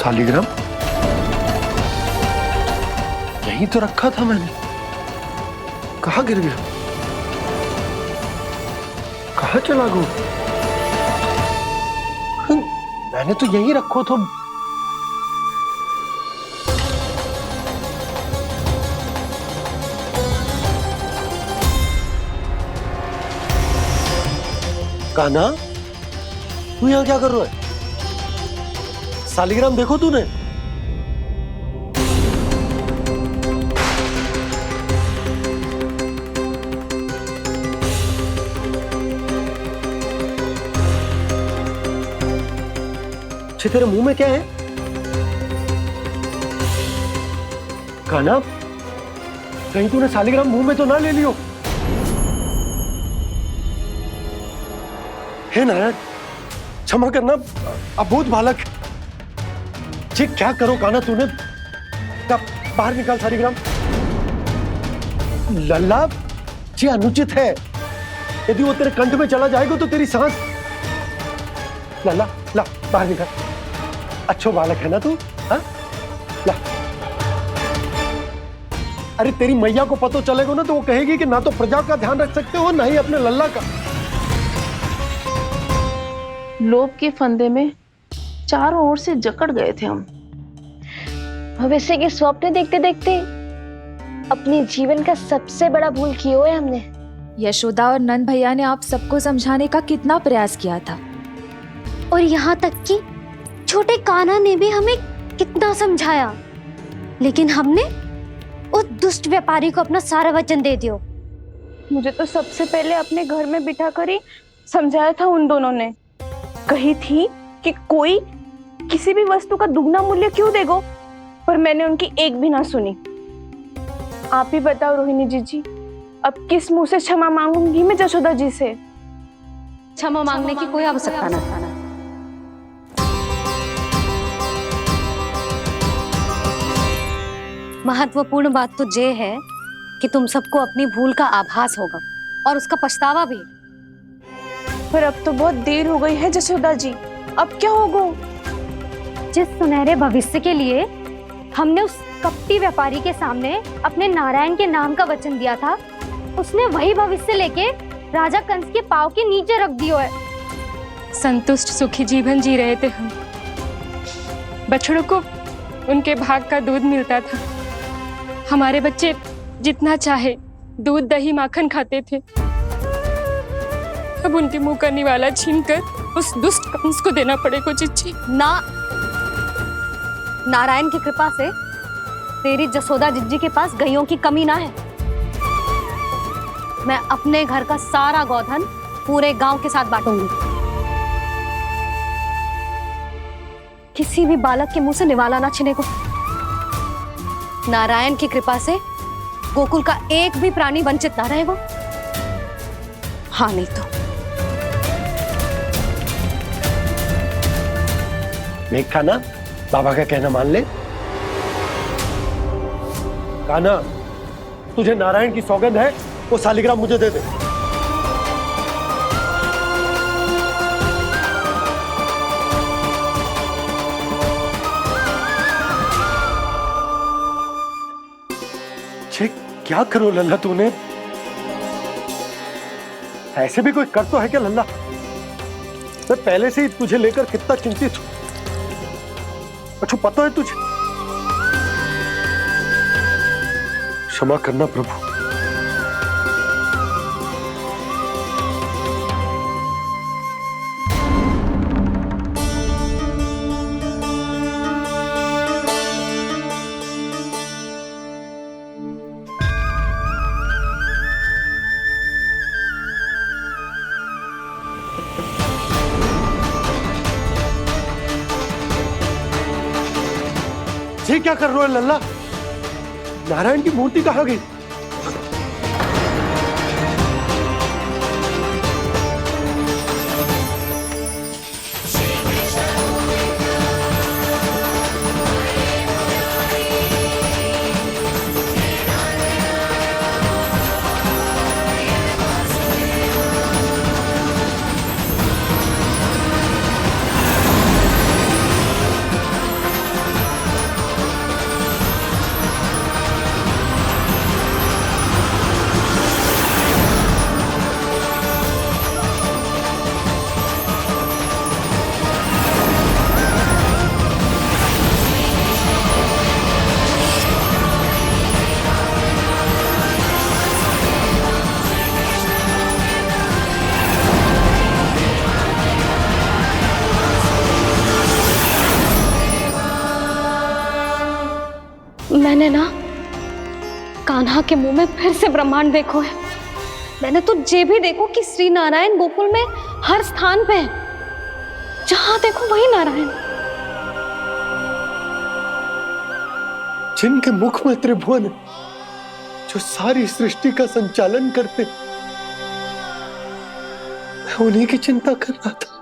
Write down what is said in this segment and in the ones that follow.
शालिग्राम यहीं तो रखा था मैंने, कहाँ गिर गया, कहाँ चला गया? मैंने तो यहीं रखो तो। कान्हा, तू यहाँ क्या कर रहा है? शालिग्राम देखो तूने? तेरे मुंह में क्या है? कान्हा, कहीं तूने शालिग्राम मुंह में तो ना ले लियो? हे नारायण, क्षमा करना, अबोध बालक। जी क्या करो कान्हा तूने? बाहर निकाल शालिग्राम। लल्ला, जी अनुचित है। यदि वो तेरे कंठ में चला जाएगा तो तेरी सांस। लल्ला, ला बाहर निकाल। अच्छो बालक है ना तू? हाँ? ला। अरे तेरी मैया को पता चलेगा ना तो वो कहेगी कि ना तो प्रजा का ध्यान रख सकते हो ना ही अपने लल्ला का। लोभ के फंदे में चारों ओर से जकड़ गए थे हम। भविष्य के स्वप्न देखते देखते अपने जीवन का सबसे बड़ा भूल किया है हमने। यशोदा और नंद भैया ने आप सबको समझाने का कितना प्रयास किया था, और यहाँ तक कि छोटे कान्हा ने भी हमें कितना समझाया, लेकिन हमने उस दुष्ट व्यापारी को अपना सारा वचन दे दिया। मुझे तो सबसे पहले अपने घर में बिठा कर ही समझाया था उन दोनों ने। कही थी कि कोई किसी भी वस्तु का दुगना मूल्य क्यों देगो, पर मैंने उनकी एक भी ना सुनी। आप ही बताओ रोहिणी जी, अब किस मुंह से क्षमा मांगूंगी मैं जशोदा जी से? क्षमा मांगने की कोई आवश्यकता ना। महत्वपूर्ण बात तो ये है कि तुम सबको अपनी भूल का आभास होगा और उसका पछतावा भी। पर अब तो बहुत देर हो गई है जशोदा जी, अब क्या होगा? जिस सुनहरे भविष्य के लिए हमने उस कपटी व्यापारी के सामने अपने नारायण के नाम का वचन दिया था, उसने वही भविष्य लेके राजा कंस के पांव के नीचे रख दिया है। संतुष्ट सुखी जीवन जी रहे थे हम। बछड़ों को उनके भाग का दूध मिलता था। हमारे बच्चे जितना चाहे दूध दही माखन खाते थे। अब उनके मुंह का निवाला छीनकर उस दुष्ट कंस को देना पड़ेगा चिच्ची। ना, नारायण की कृपा से तेरी जसोदा जिज्जी के पास गायों की कमी ना है। मैं अपने घर का सारा गोधन पूरे गांव के साथ बांटूंगी। किसी भी बालक के मुंह से निवाला ना छिने को। नारायण की कृपा से गोकुल का एक भी प्राणी वंचित ना रहेगा। हाँ नहीं तो देख कान्हा, बाबा का कहना मान ले। कान्हा, तुझे नारायण की सौगंध है, वो शालिग्राम मुझे दे दे। छे, क्या करो लल्ला तूने? ऐसे भी कोई कर तो है क्या लल्ला? मैं पहले से ही तुझे लेकर कितना चिंतित हूं। अच्छा पता है तुझे? क्षमा करना प्रभु। ये क्या कर रहे हो लल्ला? नारायण की मूर्ति कहाँ गई? मैंने ना कान्हा के मुंह में फिर से ब्रह्मांड देखो है। मैंने तो ये भी देखो कि श्री नारायण गोकुल में हर स्थान पे है, जहां देखो वही नारायण। जिनके मुख में त्रिभुवन है, जो सारी सृष्टि का संचालन करते, मैं उन्हीं की चिंता कर रहा था।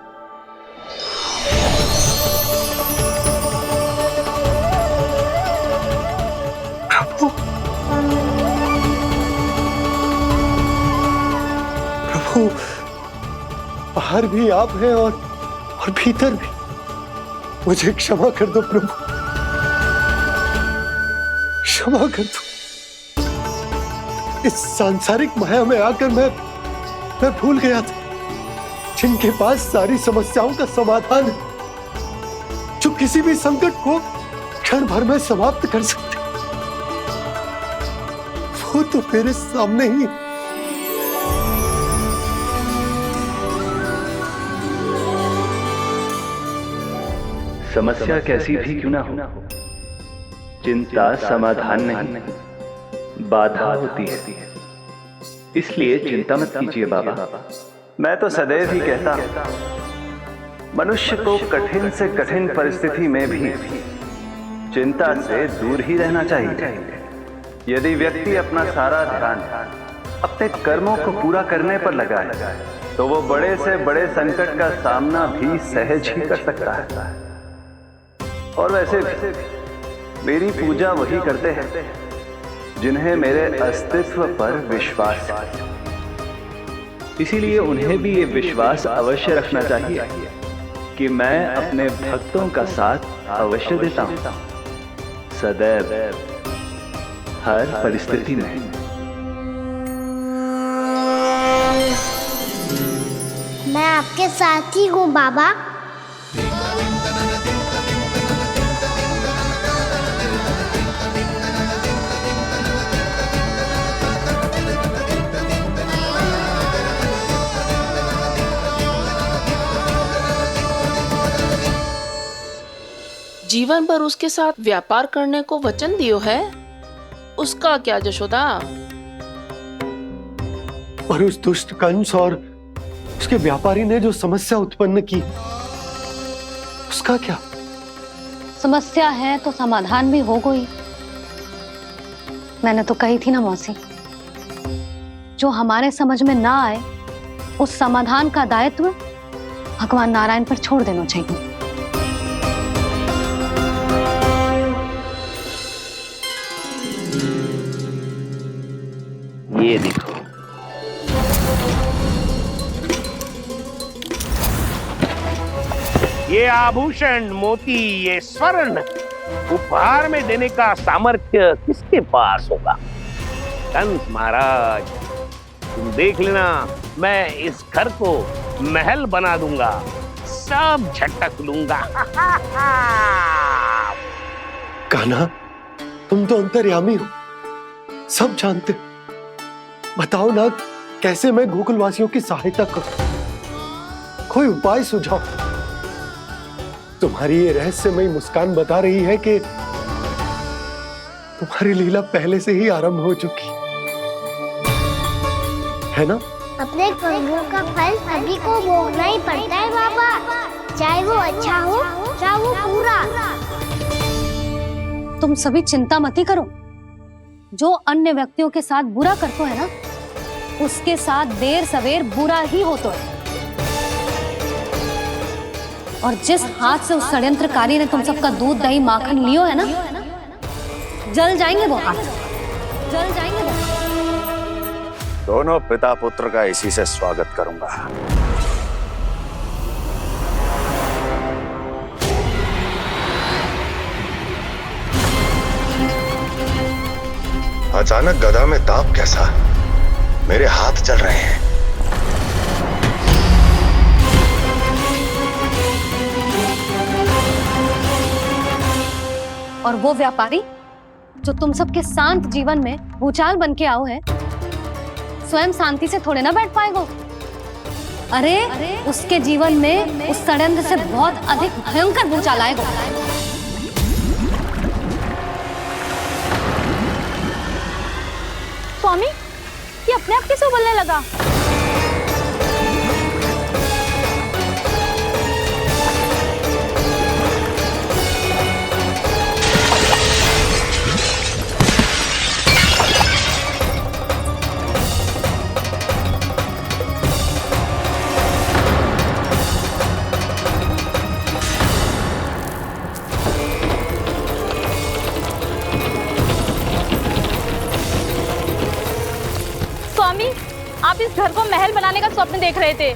प्रभु, प्रभु, बाहर भी आप हैं और भीतर भी। मुझे क्षमा कर दो प्रभु, क्षमा कर दो। इस सांसारिक माया में आकर मैं भूल गया था जिनके पास सारी समस्याओं का समाधान है, जो किसी भी संकट को क्षण भर में समाप्त कर सकते, वो तो मेरे सामने ही। समस्या कैसी भी क्यों ना हो, चिंता समाधान नहीं, बाधा होती है। इसलिए चिंता मत कीजिए बाबा। मैं तो सदैव ही कहता हूं, मनुष्य को कठिन से कठिन परिस्थिति में भी चिंता से दूर ही रहना चाहिए। यदि व्यक्ति अपना सारा ध्यान अपने कर्मों को पूरा करने पर लगाए, तो वो बड़े से बड़े संकट का सामना भी सहज ही कर सकता है। और वैसे भी मेरी पूजा वही करते हैं जिन्हें मेरे अस्तित्व पर विश्वास है। इसीलिए उन्हें भी ये विश्वास अवश्य रखना चाहिए कि मैं अपने भक्तों का साथ अवश्य देता हूं, सदैव, हर परिस्थिति में। मैं आपके साथ ही हूँ बाबा। जीवन भर उसके साथ व्यापार करने को वचन दियो है, उसका क्या जशोदा? और उस दुष्ट कंस और उसके व्यापारी ने जो समस्या उत्पन्न की, उसका क्या? समस्या है तो समाधान भी हो गई। मैंने तो कही थी ना मौसी, जो हमारे समझ में ना आए उस समाधान का दायित्व भगवान नारायण पर छोड़ देना चाहिए। ये देखो, ये आभूषण, मोती, ये स्वर्ण उपहार में देने का सामर्थ्य किसके पास होगा? कंस महाराज, तुम देख लेना, मैं इस घर को महल बना दूंगा, सब झटक लूंगा। कान्हा, तुम तो अंतर्यामी हो, सब जानते हो। बताओ ना, कैसे मैं गोकुलवासियों की सहायता करूं? कोई उपाय सुझाओ। तुम्हारी ये रहस्यमयी मुस्कान बता रही है कि तुम्हारी लीला पहले से ही आरंभ हो चुकी है ना? अपने कर्मों का फल सभी को भोगना ही पड़ता है बाबा, चाहे वो अच्छा हो चाहे वो बुरा। तुम सभी चिंता मत ही करो। जो अन्य व्यक्तियों के साथ बुरा करते है ना, उसके साथ देर सवेर बुरा ही होता है। और जिस हाथ से उस षड्यंत्रकारी ने तुम सबका दूध दही माखन लियो है ना, जल जाएंगे वो हाथ, जल जाएंगे वो। दोनों पिता पुत्र का इसी से स्वागत करूंगा। अचानक गदा में ताप कैसा? मेरे हाथ जल रहे हैं। और वो व्यापारी जो तुम सबके शांत जीवन में भूचाल बन के आओ है, स्वयं शांति से थोड़े ना बैठ पाएगा। अरे उसके जीवन में उस षड्यंत्र से बहुत अधिक भयंकर भूचाल आएगा। स्वामी, ये अपने आप कैसे उबलने लगा? स्वामी, आप इस घर को महल बनाने का स्वप्न देख रहे थे,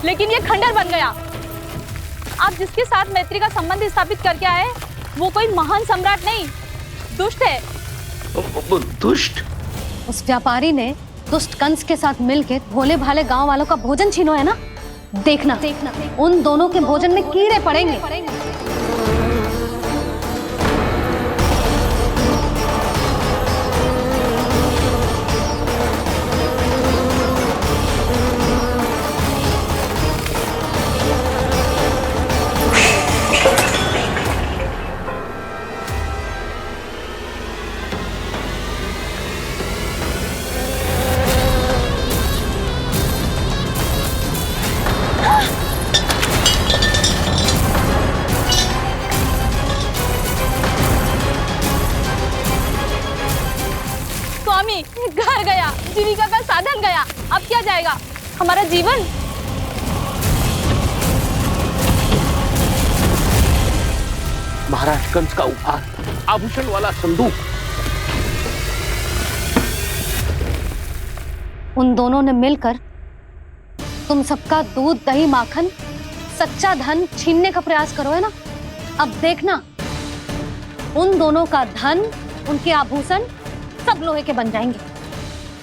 लेकिन ये खंडर बन गया। आप जिसके साथ मैत्री का संबंध स्थापित करके आए, वो कोई महान सम्राट नहीं, दुष्ट है। दुष्ट? उस व्यापारी ने दुष्ट कंस के साथ मिलकर भोले भाले गांव वालों का भोजन छीनो है ना। देखना उन दोनों के भोजन में कीड़े पड़ेंगे। स्वामी, घर गया, जीविका का साधन गया, अब क्या जाएगा हमारा जीवन? महाराज कंस का उपहार, आभूषण वाला संदूक। उन दोनों ने मिलकर तुम सबका दूध, दही, माखन, सच्चा धन छीनने का प्रयास करो है ना। अब देखना, उन दोनों का धन, उनके आभूषण सब लोहे के बन जाएंगे,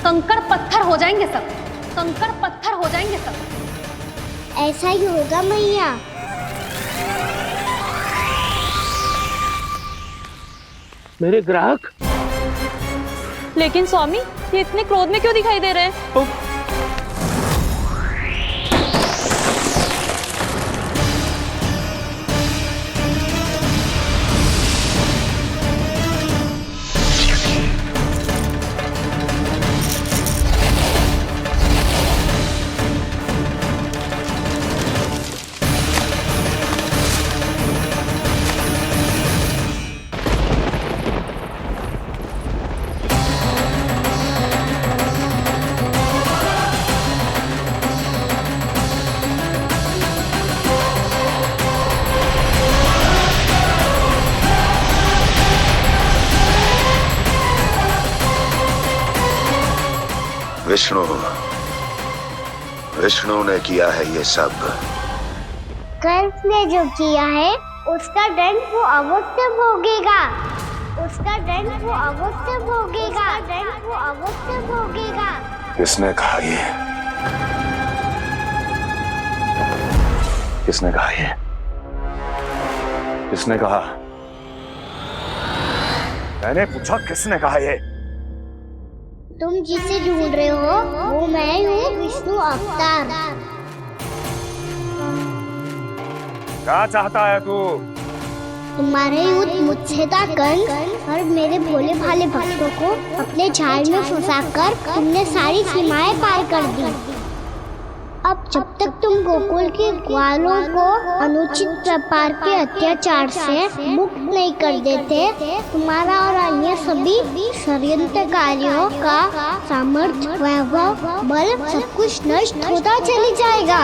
कंकड़ पत्थर हो जाएंगे सब, कंकड़ पत्थर हो जाएंगे सब। ऐसा ही होगा मैया। मेरे ग्राहक? लेकिन स्वामी, ये इतने क्रोध में क्यों दिखाई दे रहे हैं? विष्णु ने किया है ये सब। कंस ने जो किया है उसका दंड वो अवश्य भोगेगा, उसका दंड वो अवश्य भोगेगा, दंड वो अवश्य भोगेगा। किसने कहा ये? किसने कहा ये? किसने कहा? मैंने पूछा किसने कहा ये? तुम जिसे ढूंढ रहे हो वो मैं हूँ, विष्णु अवतार। क्या चाहता है तू? तुम्हारे युद्ध मुझसे था कंस, और मेरे भोले भाले भक्तों को अपने जाल में फंसाकर तुमने सारी सीमाएं पार कर दी। अब जब तक तुम गोकुल के ग्वालों को अनुचित प्रकार के अत्याचार से मुक्त नहीं कर देते, तुम्हारा और अन्य सभी षड्यंत्रकारियों का सामर्थ्य, वैभव, बल सब कुछ नष्ट होता चली जाएगा,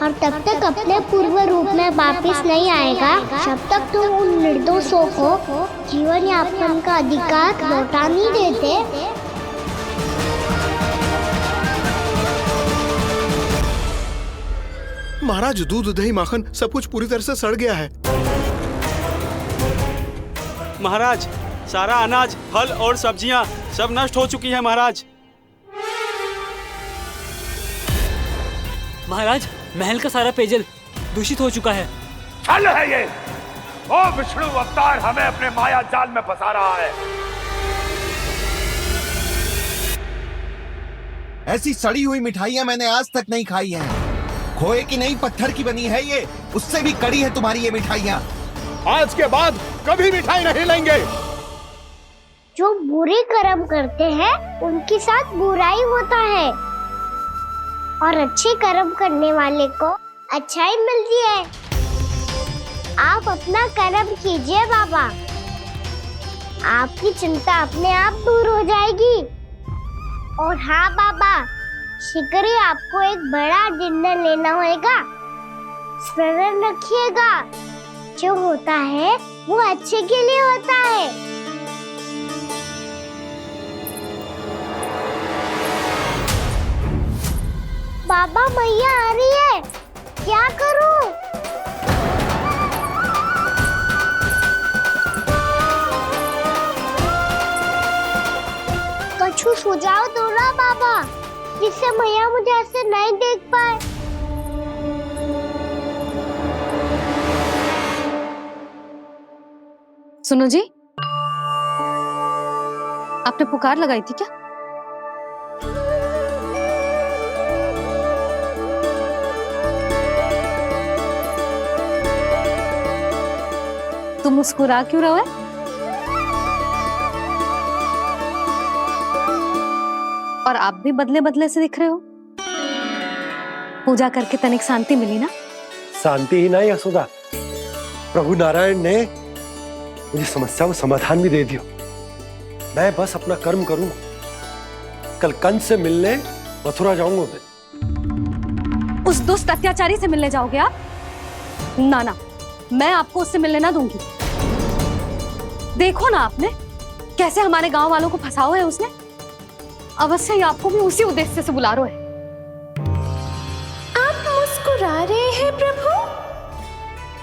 और तब तक अपने पूर्व रूप में वापस नहीं आएगा जब तक तुम उन निर्दोषों को जीवन यापन का अधिकार लौटा नहीं देते। महाराज, दूध, दही, माखन सब कुछ पूरी तरह से सड़ गया है। महाराज, सारा अनाज, फल और सब्जियां सब नष्ट हो चुकी है महाराज। महाराज, महल का सारा पेयजल दूषित हो चुका है। छल है ये। ओ विष्णु अवतार हमें अपने माया जाल में फंसा रहा है। ऐसी सड़ी हुई मिठाइयां मैंने आज तक नहीं खाई हैं। खोए की नहीं, पत्थर की बनी है ये, उससे भी कड़ी है तुम्हारी ये मिठाइयां। आज के बाद कभी मिठाई नहीं लेंगे। जो बुरे कर्म करते हैं उनके साथ बुराई होता है और अच्छे कर्म करने वाले को अच्छाई मिलती है। आप अपना कर्म कीजिए बाबा, आपकी चिंता अपने आप दूर हो जाएगी। और हाँ बाबा, शीघ्र ही आपको एक बड़ा डिनर लेना होगा। स्मरण रखिएगा, जो होता है वो अच्छे के लिए होता है। बाबा मैया आ रही है, क्या करूं? कछु सुझाव दो ना बाबा, जिससे मैया मुझे ऐसे नहीं देख पाए। सुनो जी, आपने पुकार लगाई थी क्या? तुम मुस्कुरा क्यों रहे हो? और आप भी बदले बदले से दिख रहे हो। पूजा करके तनिक शांति मिली ना? शांति ही नहीं यशोदा, प्रभु नारायण ने मुझे समस्या को समाधान भी दे दिया। मैं बस अपना कर्म करूंगा। कल कंस से मिलने मथुरा जाऊंगा मैं। उस दुष्ट अत्याचारी से मिलने जाओगे आप? ना ना, मैं आपको उससे मिलने ना दूंगी। देखो ना आपने कैसे हमारे गांव वालों को फंसाओ है उसने। अवश्य ही आपको भी उसी उद्देश्य से बुला रहा है। आप मुस्कुरा रहे हैं प्रभु?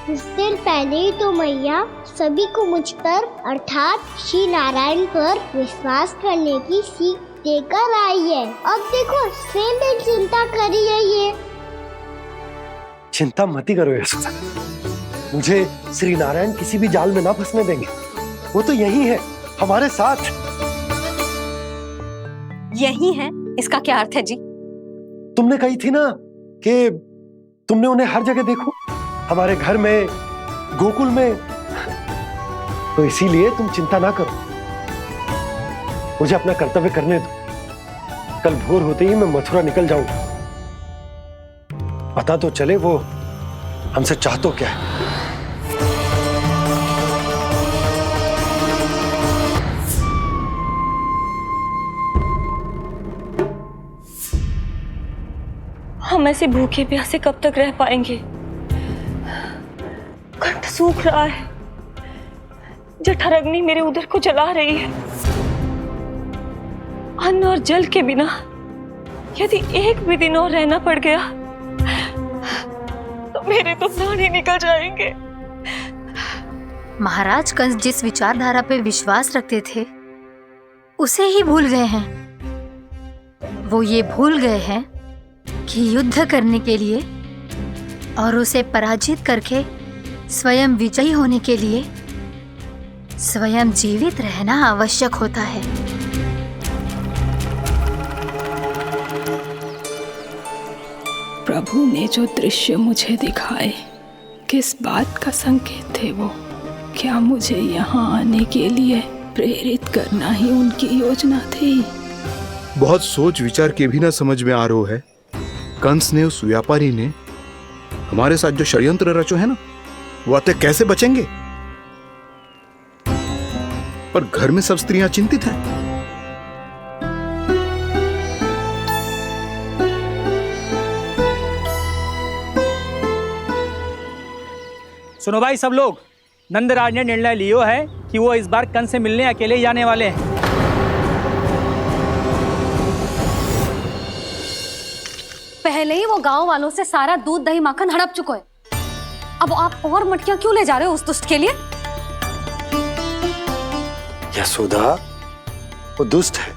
कुछ देर पहले ही तो मैया सभी को मुझ पर अर्थात श्री नारायण पर विश्वास करने की सीख देकर आई है। अब देखो स्वयं भी चिंता करी है ये। चिंता मत करो यशोदा, मुझे श्री नारायण किसी भी जाल में ना फंसने देंगे। वो तो यही है हमारे साथ। यही है, इसका क्या अर्थ है जी? तुमने कही थी ना कि तुमने उन्हें हर जगह देखो, हमारे घर में, गोकुल में। तो इसीलिए तुम चिंता ना करो, मुझे अपना कर्तव्य करने दो। कल भोर होते ही मैं मथुरा निकल जाऊंगा। पता तो चले वो हमसे चाहतो क्या है। हम ऐसे भूखे प्यासे कब तक रह पाएंगे? कंठ सूख रहा है, जठराग्नि मेरे उदर को जला रही है। अन्न और जल के बिना यदि एक भी दिन और रहना पड़ गया तो मेरे तो प्राण ही निकल जाएंगे। महाराज कंस जिस विचारधारा पे विश्वास रखते थे उसे ही भूल गए हैं। वो ये भूल गए हैं कि युद्ध करने के लिए और उसे पराजित करके स्वयं विजयी होने के लिए स्वयं जीवित रहना आवश्यक होता है। प्रभु ने जो दृश्य मुझे दिखाए, किस बात का संकेत थे वो? क्या मुझे यहाँ आने के लिए प्रेरित करना ही उनकी योजना थी? बहुत सोच विचार के भी ना समझ में आ रहा है। कंस ने, उस व्यापारी ने हमारे साथ जो षड्यंत्र रचो है ना, वो आते कैसे बचेंगे? पर घर में सब स्त्रियां चिंतित हैं। सुनो भाई सब लोग, नंदराज ने निर्णय लियो है कि वो इस बार कंस से मिलने अकेले ही जाने वाले हैं। पहले ही वो गांव वालों से सारा दूध दही माखन हड़प चुका है। अब आप और मटकियां क्यों ले जा रहे हो उस दुष्ट के लिए? यशोदा, वो दुष्ट है,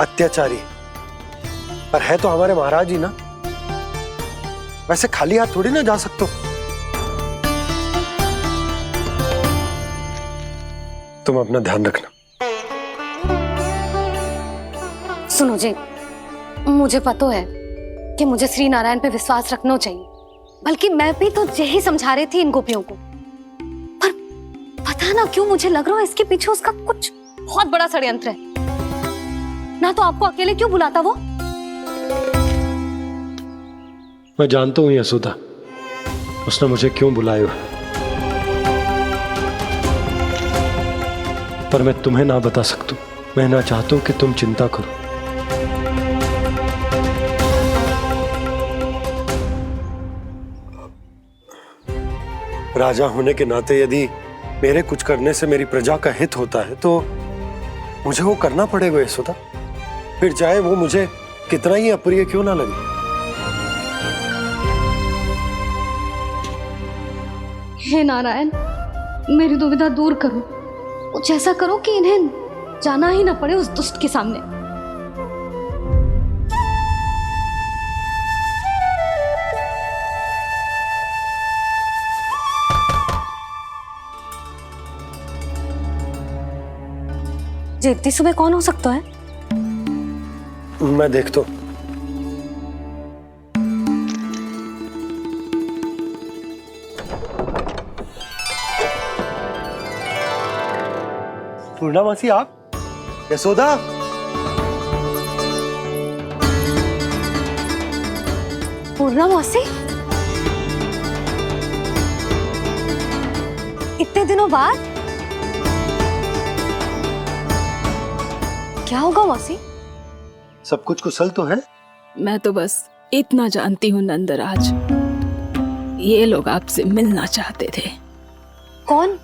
अत्याचारी, पर है तो हमारे महाराज ही ना। वैसे खाली हाथ थोड़ी ना जा सकते हो। तुम अपना ध्यान रखना। सुनो जी, मुझे पता है कि मुझे श्री नारायण पे विश्वास रखना चाहिए, बल्कि मैं भी तो यही समझा रही थी इन गोपियों को। पर पता ना क्यों मुझे लग रहा है इसके पीछे उसका कुछ बहुत बड़ा षड्यंत्र है। ना तो आपको अकेले क्यों बुलाता वो? मैं जानता हूं यशोदा, उसने मुझे क्यों बुलाया, पर मैं तुम्हें ना बता सकता। मैं ना चाहता हूं कि तुम चिंता करो। राजा होने के नाते यदि मेरे कुछ करने से मेरी प्रजा का हित होता है तो मुझे वो करना पड़ेगा यशोदा, फिर चाहे वो मुझे कितना ही अप्रिय क्यों ना लगे। हे नारायण, मेरी दुविधा दूर करो। कुछ ऐसा करो कि इन्हें जाना ही ना पड़े उस दुष्ट के सामने। जी इतनी सुबह कौन हो सकता है? मैं देखता हूं। पूर्णामासी आप? यशोदा? पूर्णामासी? इतने दिनों बाद? क्या होगा मौसी? सब कुछ कुशल तो है? मैं तो बस इतना जानती हूँ नंदराज, ये लोग आपसे मिलना चाहते थे। कौन?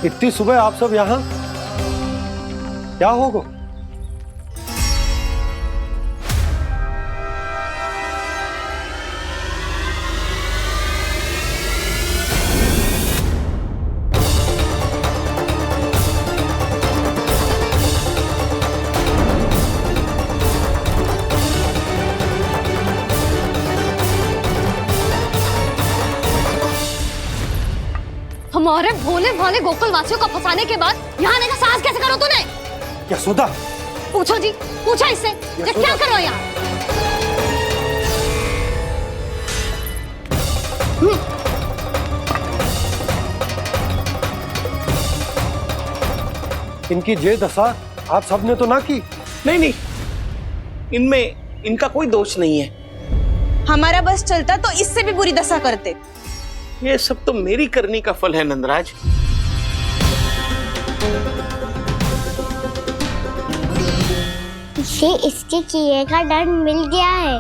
इतनी सुबह आप सब यहाँ? क्या होगा? हमारे भोले भाले गोकुलवासियों को फंसाने के बाद यहाँ आने का साहस कैसे करो तूने? यशोदा! पूछो जी, पूछो इससे, ये क्या करो यहाँ? इनकी ये दशा आप सबने तो ना की? नहीं नहीं, इनमें इनका कोई दोष नहीं है। हमारा बस चलता तो इससे भी बुरी दशा करते। ये सब तो मेरी करनी का फल है नंदराज। इसे इसके किए का डर मिल गया है।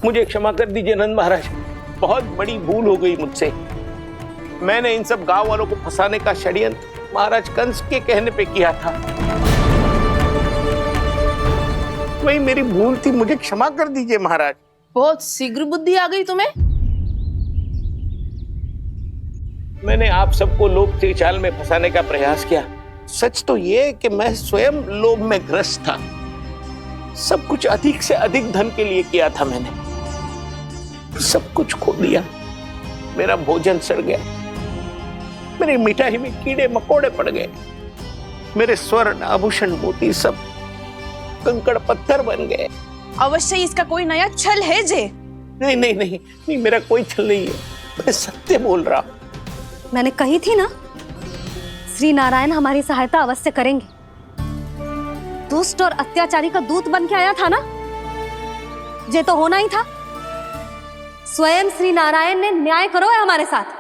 मुझे क्षमा कर दीजिए नंद महाराज, बहुत बड़ी भूल हो गई मुझसे। मैंने इन सब गांव वालों को फंसाने का षड्यंत्र महाराज कंस के कहने पे किया था। वही मेरी भूल थी, मुझे क्षमा कर दीजिए महाराज। बहुत शीघ्र बुद्धि आ गई तुम्हें। मैंने आप सबको लोभ के जाल में फंसाने का प्रयास किया। सच तो ये कि मैं स्वयं लोभ में ग्रस्त था। सब कुछ अधिक से अधिक धन के लिए किया था मैंने। सब कुछ खो दिया। मेरा भोजन सड़ गया, मेरी मिठाई में कीड़े मकोड़े पड़ गए, मेरे स्वर्ण आभूषण मोती सब कंकड़ पत्थर बन गए। अवश्य इसका कोई नया छल है जे। नहीं नहीं नहीं नहीं, मेरा कोई छल नहीं है, मैं सत्य बोल रहा हूं। मैंने कही थी ना, श्री नारायण हमारी सहायता अवश्य करेंगे। दुष्ट और अत्याचारी का दूत बन के आया था ना, ये तो होना ही था। स्वयं श्री नारायण ने न्याय करो है हमारे साथ।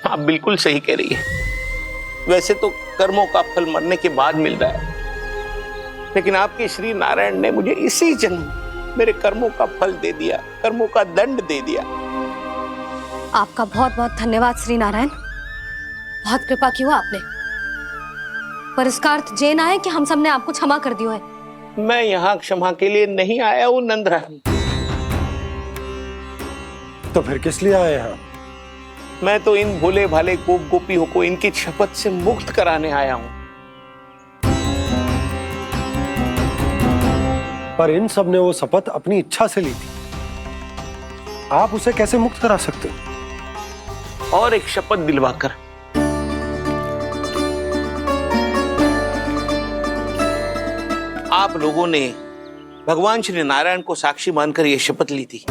आप बिल्कुल सही कह रही है। वैसे तो कर्मों का फल मरने के बाद मिल रहा है, लेकिन आपके श्री नारायण ने मुझे इसी जन्म मेरे कर्मों का फल दे दिया, कर्मों का दंड दे दिया। आपका बहुत बहुत धन्यवाद श्री नारायण, बहुत कृपा की हो आपने। पर इसका अर्थ ये ना है कि हम सबने आपको क्षमा कर दिया है। मैं यहाँ क्षमा के लिए नहीं आया हूँ नंदरानी। तो फिर किस लिए आए हैं? मैं तो इन भोले भाले गोप गोपियों को इनकी शपथ से मुक्त कराने आया हूँ। पर इन सब ने वो शपथ अपनी इच्छा से ली थी, आप उसे कैसे मुक्त करा सकते हो? और एक शपथ दिलवाकर। आप लोगों ने भगवान श्री नारायण को साक्षी मानकर यह शपथ ली थी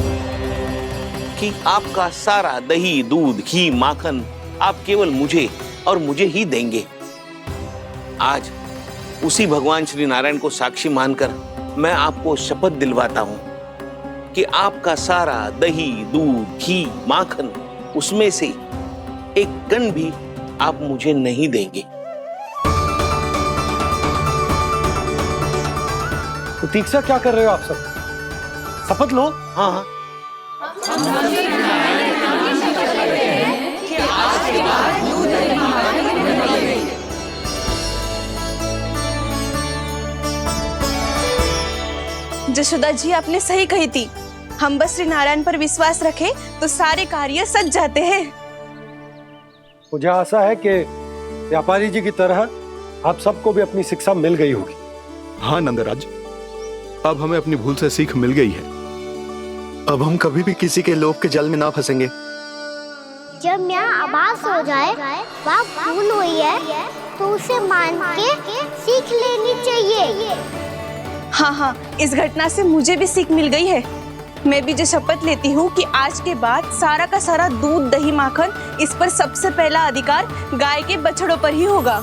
कि आपका सारा दही, दूध, घी, माखन आप केवल मुझे और मुझे ही देंगे। आज उसी भगवान श्री नारायण को साक्षी मानकर मैं आपको शपथ दिलवाता हूं कि आपका सारा दही, दूध, घी, माखन उसमें से एक कण भी आप मुझे नहीं देंगे। प्रतीक्षा क्या कर रहे हो आप सब? शपथ लो। हाँ हाँ। जशोदा जी, आपने सही कही थी, हम बस श्री नारायण पर विश्वास रखें तो सारे कार्य सज जाते हैं। मुझे आशा है कि व्यापारी जी की तरह आप सबको भी अपनी शिक्षा मिल गई होगी। हाँ नंदराज, अब हमें अपनी भूल से सीख मिल गई है। अब हम कभी भी किसी के लोभ के जल में ना फंसेंगे। जब यहाँ आवाज हो जाए वहाँ भूल हुई है तो उसे मान के सीख लेनी चाहिए। हाँ हाँ, इस घटना से मुझे भी सीख मिल गई है। मैं भी जो शपथ लेती हूँ कि आज के बाद सारा का सारा दूध, दही, माखन इस पर सबसे पहला अधिकार गाय के बछड़ों पर ही होगा।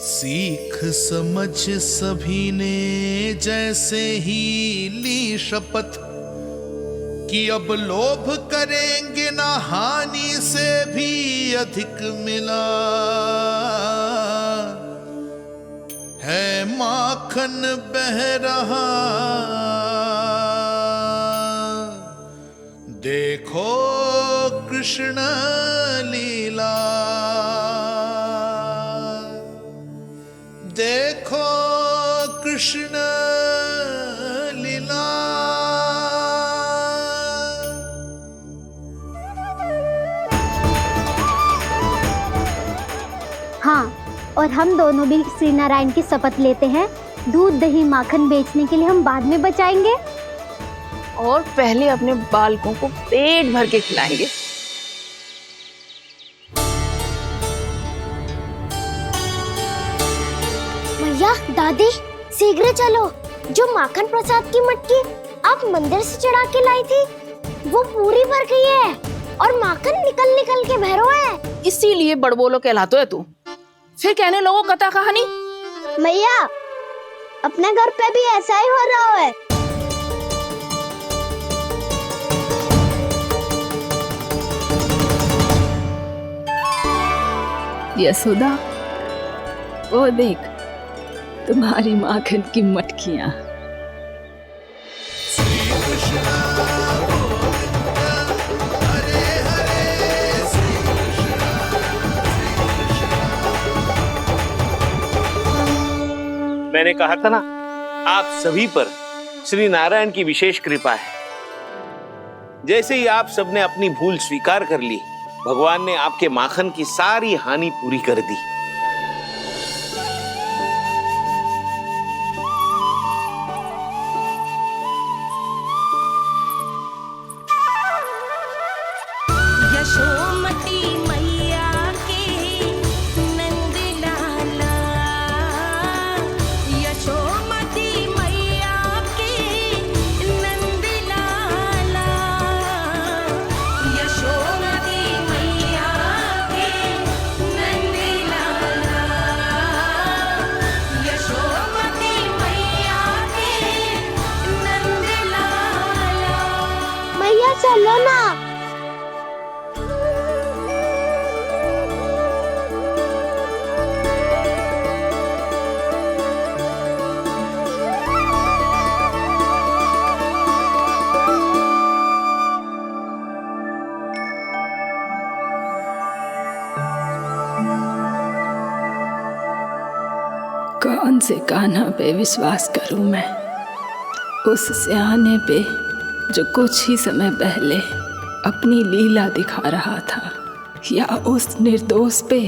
सीख समझ सभी ने जैसे ही ली शपथ कि अब लोभ करेंगे ना हानि से भी अधिक मिला है, माखन बह रहा देखो कृष्ण लीला, देखो कृष्ण लीला। हाँ, और हम दोनों भी श्री नारायण की शपथ लेते हैं, दूध, दही, माखन बेचने के लिए हम बाद में बचाएंगे और पहले अपने बालकों को पेट भर के खिलाएंगे। भैया, दादी, शीघ्र चलो। जो माखन प्रसाद की मटकी आप मंदिर से चढ़ा के लाई थी वो पूरी भर गई है और माखन निकल निकल के बह रहा है। इसीलिए बड़बोलो कहलाते है तू। फिर कहने लोगों कथा कहानी। भैया, अपने घर पे भी ऐसा ही हो रहा है। यशोदा, वो देख तुम्हारी माखन की मटकियां। मैंने कहा था ना, आप सभी पर श्री नारायण की विशेष कृपा है। जैसे ही आप सबने अपनी भूल स्वीकार कर ली, भगवान ने आपके माखन की सारी हानि पूरी कर दी। यशोमती मैया के नंद लाला, यशोमती मैया के नंद लाला, यशोमती मैया के नंद लाला, यशोमती मैया के नंद लाला। मैया चलो ना। कौन से कान्हा पे विश्वास करूं मैं? उस सियाने पे जो कुछ ही समय पहले अपनी लीला दिखा रहा था, या उस निर्दोष पे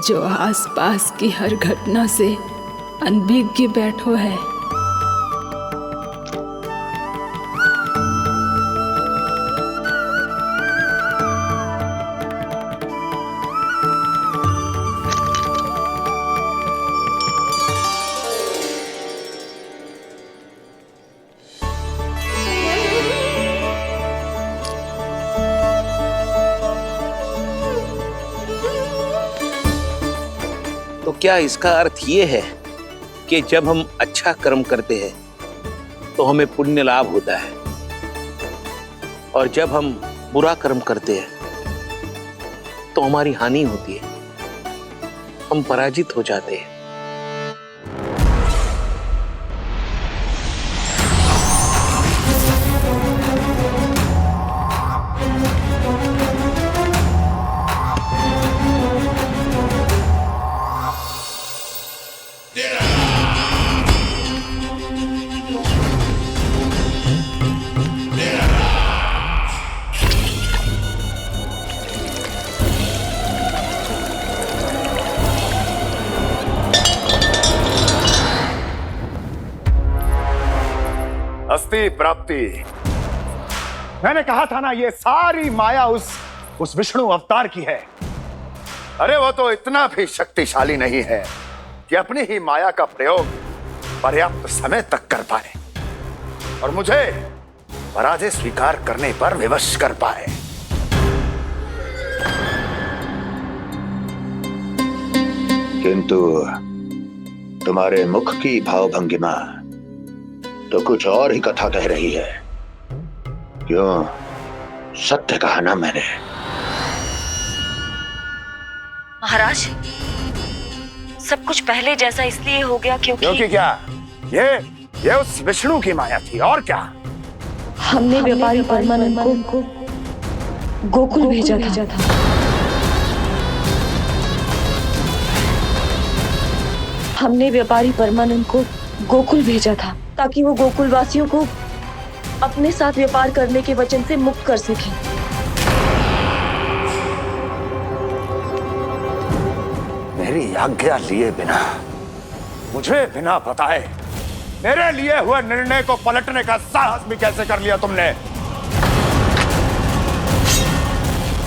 जो आसपास की हर घटना से अनभिज्ञ बैठो है? तो क्या इसका अर्थ ये है कि जब हम अच्छा कर्म करते हैं तो हमें पुण्य लाभ होता है, और जब हम बुरा कर्म करते हैं तो हमारी हानि होती है, हम पराजित हो जाते हैं? अस्ति प्राप्ति। मैंने कहा था ना, ये सारी माया उस विष्णु अवतार की है। अरे वो तो इतना भी शक्तिशाली नहीं है कि अपनी ही माया का प्रयोग पर्याप्त समय तक कर पाए और मुझे पराजय स्वीकार करने पर विवश कर पाए। किंतु तुम्हारे मुख की भावभंगिमा तो कुछ और ही कथा कह रही है। क्यों? सत्य कहा ना मैंने। महाराज, सब कुछ पहले जैसा इसलिए हो गया क्योंकि क्या? ये उस विष्णु की माया थी, और क्या? हमने व्यापारी परमानंद को गोकुल भेजा था। हमने व्यापारी परमानंद को गोकुल भेजा था ताकि वो गोकुल वासियों को अपने साथ व्यापार करने के वचन से मुक्त कर सके। मेरी आज्ञा लिए बिना, मुझे बिना बताए मेरे लिए हुए निर्णय को पलटने का साहस भी कैसे कर लिया तुमने?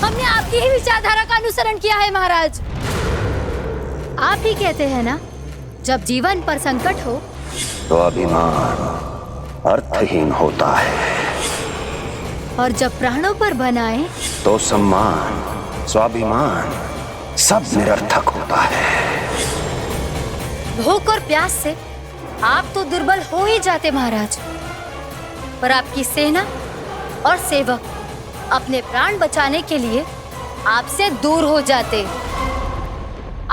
हमने आपकी ही विचारधारा का अनुसरण किया है महाराज। आप ही कहते हैं ना, जब जीवन पर संकट हो तो अभिमान अर्थहीन होता है, और जब प्राणों पर बनाए तो सम्मान स्वाभिमान सब निरर्थक होता है। भूख और प्यास से आप तो दुर्बल हो ही जाते महाराज, पर आपकी सेना और सेवक अपने प्राण बचाने के लिए आपसे दूर हो जाते।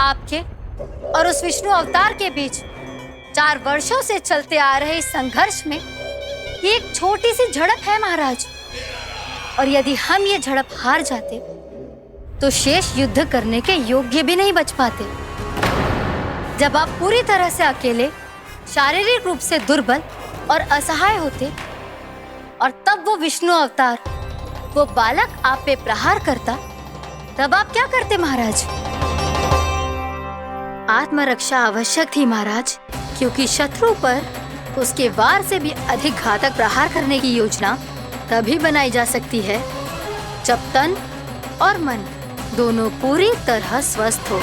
आपके और उस विष्णु अवतार के बीच 4 वर्षों से चलते आ रहे इस संघर्ष में ये एक छोटी सी झड़प है महाराज, और यदि हम ये झड़प हार जाते तो शेष युद्ध करने के योग्य भी नहीं बच पाते। जब आप पूरी तरह से अकेले, शारीरिक रूप से दुर्बल और असहाय होते, और तब वो विष्णु अवतार, वो बालक आप पे प्रहार करता, तब आप क्या करते महाराज? आत्मरक्षा आवश्यक थी महाराज, क्योंकि शत्रु पर उसके वार से भी अधिक घातक प्रहार करने की योजना तभी बनाई जा सकती है जब तन और मन दोनों पूरी तरह स्वस्थ हो।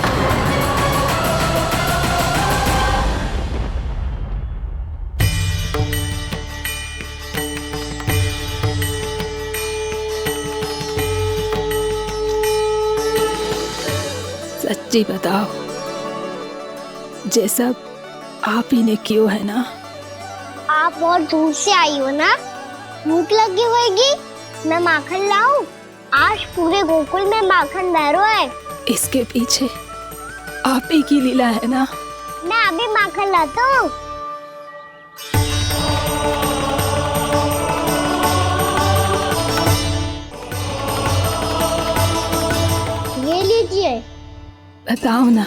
सच्ची बताओ, ये सब आप ही ने क्यों है ना? आप बहुत दूर से आई हो ना, भूख लगी होगी। मैं माखन लाऊं? आज पूरे गोकुल में माखन बह रहा है। इसके पीछे आप ही की लीला है ना? मैं अभी माखन लाता हूँ। ये लीजिए। बताओ ना,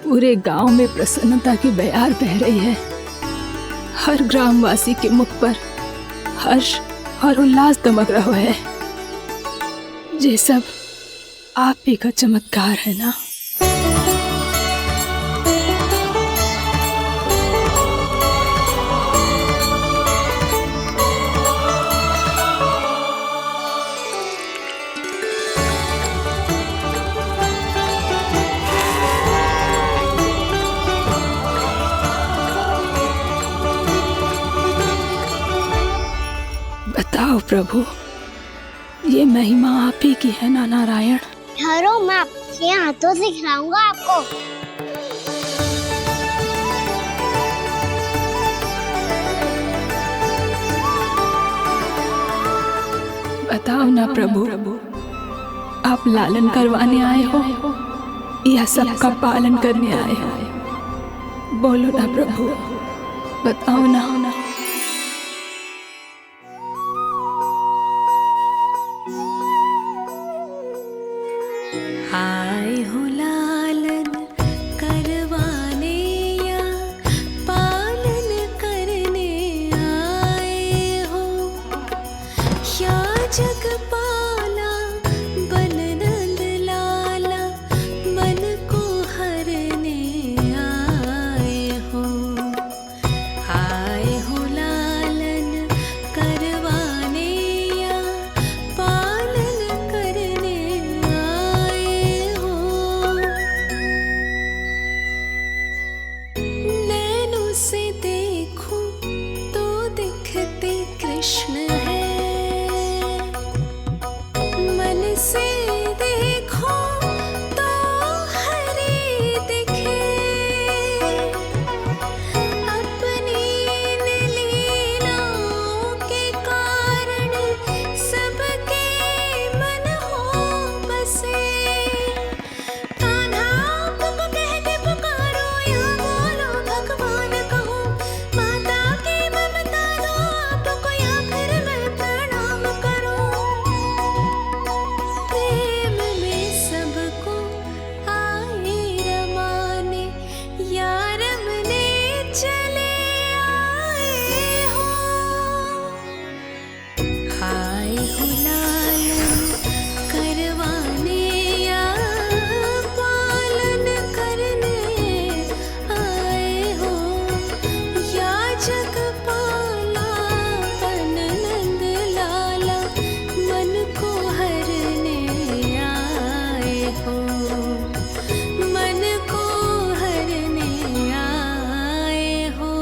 पूरे गांव में प्रसन्नता की बयार बह रही है। हर ग्रामवासी के मुख पर हर्ष और उल्लास दमक रहा है। ये सब आप ही का चमत्कार है ना। बताओ प्रभु, ये महिमा आप ही की है ना नारायण। ठहरो, मैं आपके हाथों से खिलाऊंगा आपको। बताओ ना प्रभु, आप लालन करवाने आए हो या सबका पालन करने आए हो? बोलो ना प्रभु, बताओ ना। आए हो लालन करवाने या पालन करने आए हो, या जगपाला बन नंद लाला मन को हरने आए हो। आए हो लालन करवाने या पालन करने आए हो। नैनों से देखूं तो दिखते कृष्ण है, मन से देखो तो हरि दिखे। अपनी लीलाओं के कारण सबके मन हो बसे। कान्हा आपको कह के पुकारो या बोलो भगवान कहो, माता की ममता दो आपको या फिर मैं प्रणाम करूं। प्रेम में सबको आए रमाने, या रमने चले आए हो। आए हो लालन करवाने या पालन करने आए हो, या जगपाला बन नंद लाला मन को हरने आए हो। मन को हरने आए हो।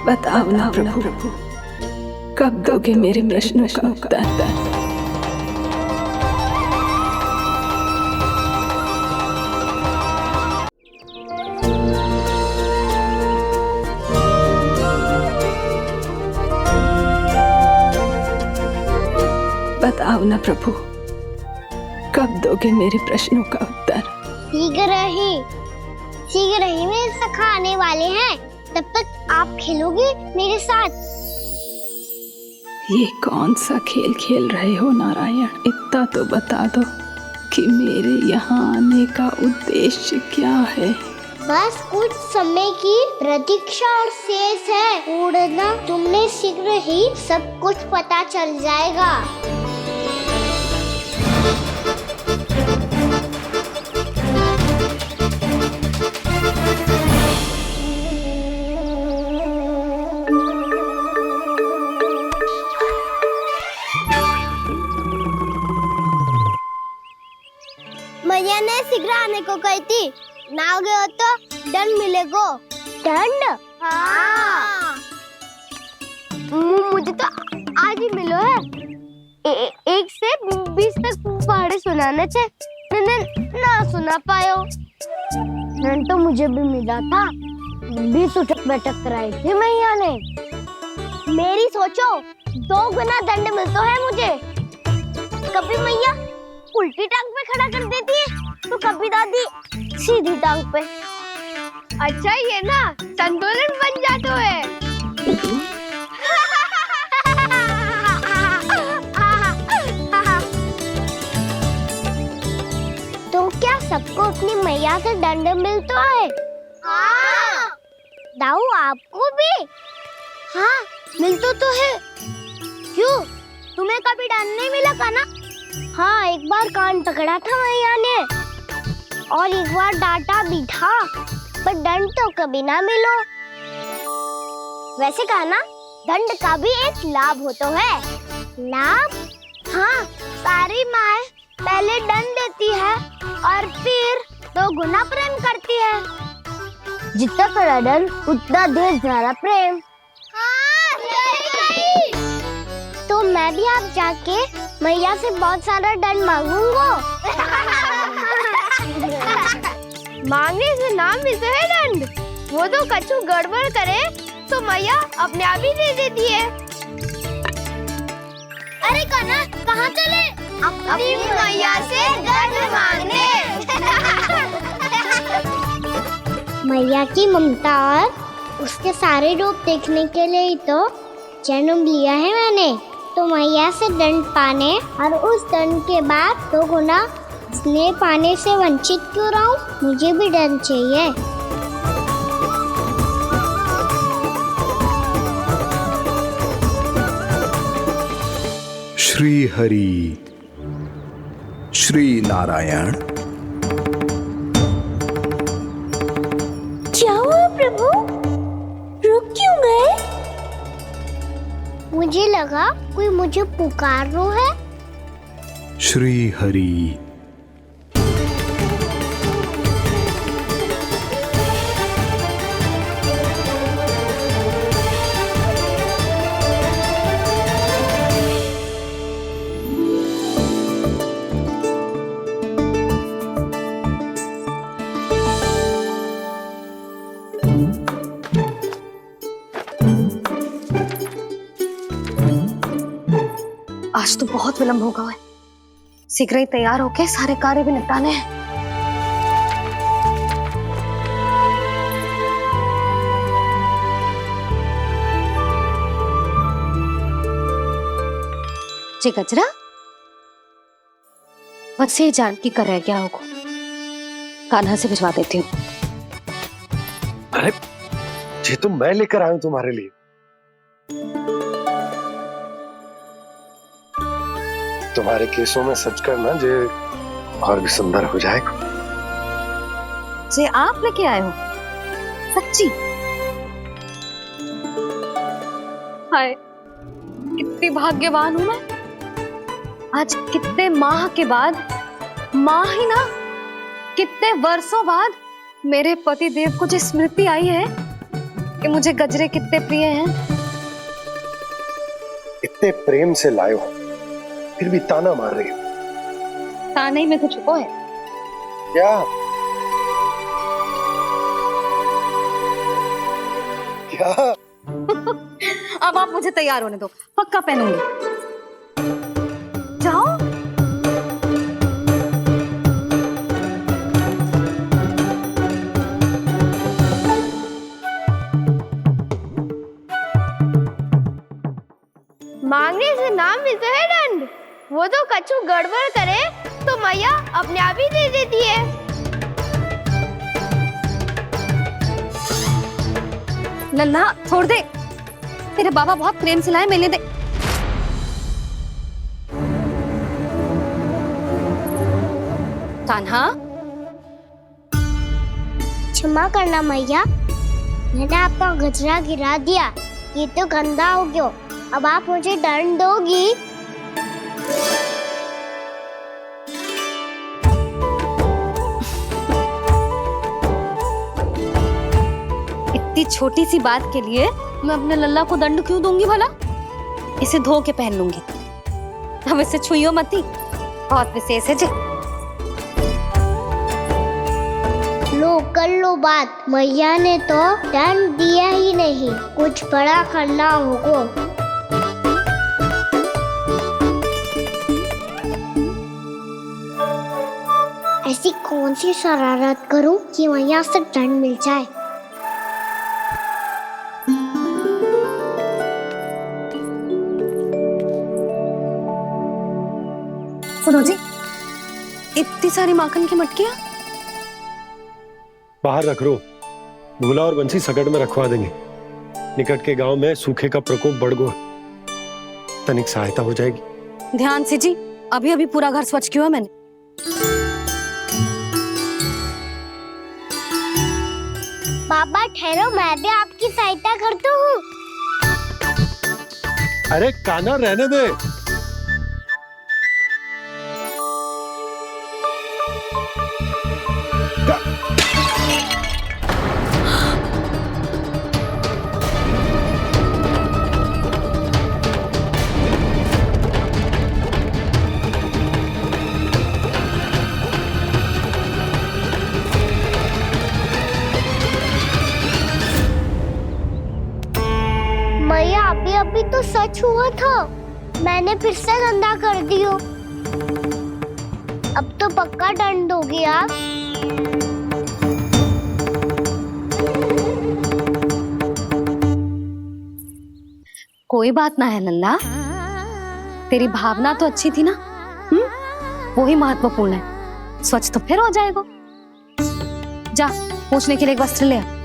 बताओ ना प्रभु, कब दोगे मेरे प्रश्नों का उत्तर? बताओ ना प्रभु, कब दोगे मेरे प्रश्नों का उत्तर? शीघ्र ही मेरे सखा आने वाले हैं, तब तक आप खेलोगे मेरे साथ। ये कौन सा खेल खेल रहे हो नारायण? इतना तो बता दो कि मेरे यहाँ आने का उद्देश्य क्या है। बस कुछ समय की प्रतीक्षा और शेष है। उड़ना तुमने शीघ्र ही सब कुछ पता चल जाएगा। मैया ने शीघ्र आने को कही थी, ना हो गए हो तो दंड मिलेगा। दंड? हाँ। मुझे तो आज ही मिलो है। 1 से 20 तक पहाड़े सुनाने थे, ना सुना पायो। दंड तो मुझे भी मिला था, 20 उठक बैठक कराई थी मैया ने। मेरी सोचो 2 गुना दंड मिलता है मुझे। कभी मैया उल्टी टांग पे खड़ा कर देती है, तो कभी दादी सीधी टांग पे। अच्छा ये ना संतुलन बन जाता है। मैया से दंड मिलता है। हाँ। दाऊ आपको भी? हाँ मिलता तो है। क्यों, तुम्हें कभी दंड नहीं मिला का ना? हाँ एक बार कान पकड़ा था मैया ने और एक बार डांटा भी था, पर दंड तो कभी ना मिलो। वैसे कहा ना, दंड का भी एक लाभ होता है। लाभ? हाँ, सारी माँ पहले दंड देती है और फिर 2 गुना प्रेम करती है। जितना बड़ा दंड उतना ढेर सारा प्रेम। हाँ, सही। तो मैं भी आप जाके मैया से बहुत सारा दंड मांगूंगा। मांगने से नाम भी तो है दंड। वो तो कछु गड़बड़ करे तो मैया अपने आप ही दे देती है। अरे कन्हा कहाँ चले? अपनी मैया से दंड मांगने। मैया की ममता और उसके सारे रूप देखने के लिए ही तो जन्म लिया है मैंने। तो मैया से दंड पाने और उस दंड के बाद 2 गुना स्नेह पाने से वंचित क्यों रहूं? मुझे भी दंड चाहिए। श्री हरि श्री नारायण। क्या हुआ प्रभु? रुक क्यों गए? मुझे लगा कोई मुझे पुकार रहा है। श्री हरि। आज तो बहुत विलंब होगा है। शीघ्र ही तैयार होके सारे कार्य भी निपटाने हैं। जी गजरा, बस ये जान की कर रहे क्या होगा। कान्हा से भिजवा देती हूँ। अरे ये तो मैं लेकर आया हूं तुम्हारे लिए। तुम्हारे केसों में सच करना जे और भी सुंदर हो जाएगा। जे आप लेके आए हो? सच्ची? हाय, कितनी भाग्यवान हूं मैं। आज कितने माह के बाद, माह ही ना, कितने वर्षों बाद मेरे पति देव को जो स्मृति आई है कि मुझे गजरे कितने प्रिय हैं। इतने प्रेम से लाए हो, फिर भी ताना मार रही हो। ताने में कुछ छुपो है क्या? क्या? अब आप मुझे तैयार होने दो, पक्का पहनूंगी। जाओ। मांगने से नाम भी तो है दंड। वो तो कछु गड़बड़ करे तो मैया अपने आप ही दे देती है। नन्हा छोड़ दे, तेरे बाबा बहुत प्रेम से लाए, मिलने दे। कान्हा, क्षमा करना मैया, मैंने आपका गजरा गिरा दिया। ये तो गंदा हो गया। अब आप मुझे दंड दोगी? इतनी छोटी सी बात के लिए मैं अपने लल्ला को दंड क्यों दूंगी भला? इसे धो के पहन लूंगी। अब इसे छुइयो मती, बहुत विशेष है जी। लो कर लो बात। मैया ने तो दंड दिया ही नहीं, कुछ बड़ा करना होगा। ऐसी कौन सी शरारत करूं कि मैया से दंड मिल जाए? सुनो जी, इतनी सारी माखन की मटकियां बाहर रख रो, भूला और बंसी सकट में रखवा देंगे। निकट के गांव में सूखे का प्रकोप बढ़ गो, तनिक सहायता हो जाएगी। ध्यान से जी, अभी अभी पूरा घर स्वच्छ किया है मैंने। पापा ठहरो, मैं भी आपकी सहायता करता हूँ। अरे कान्हा रहने दे। मैया अभी तो सच हुआ था, मैंने फिर से गंदा कर दियो। अब तो पक्का दंड दोगे आप। कोई बात ना है लल्ला, तेरी भावना तो अच्छी थी ना, वो ही महत्वपूर्ण है। स्वच्छ तो फिर हो जाएगा। जा पोंछने के लिए एक वस्त्र ले आ।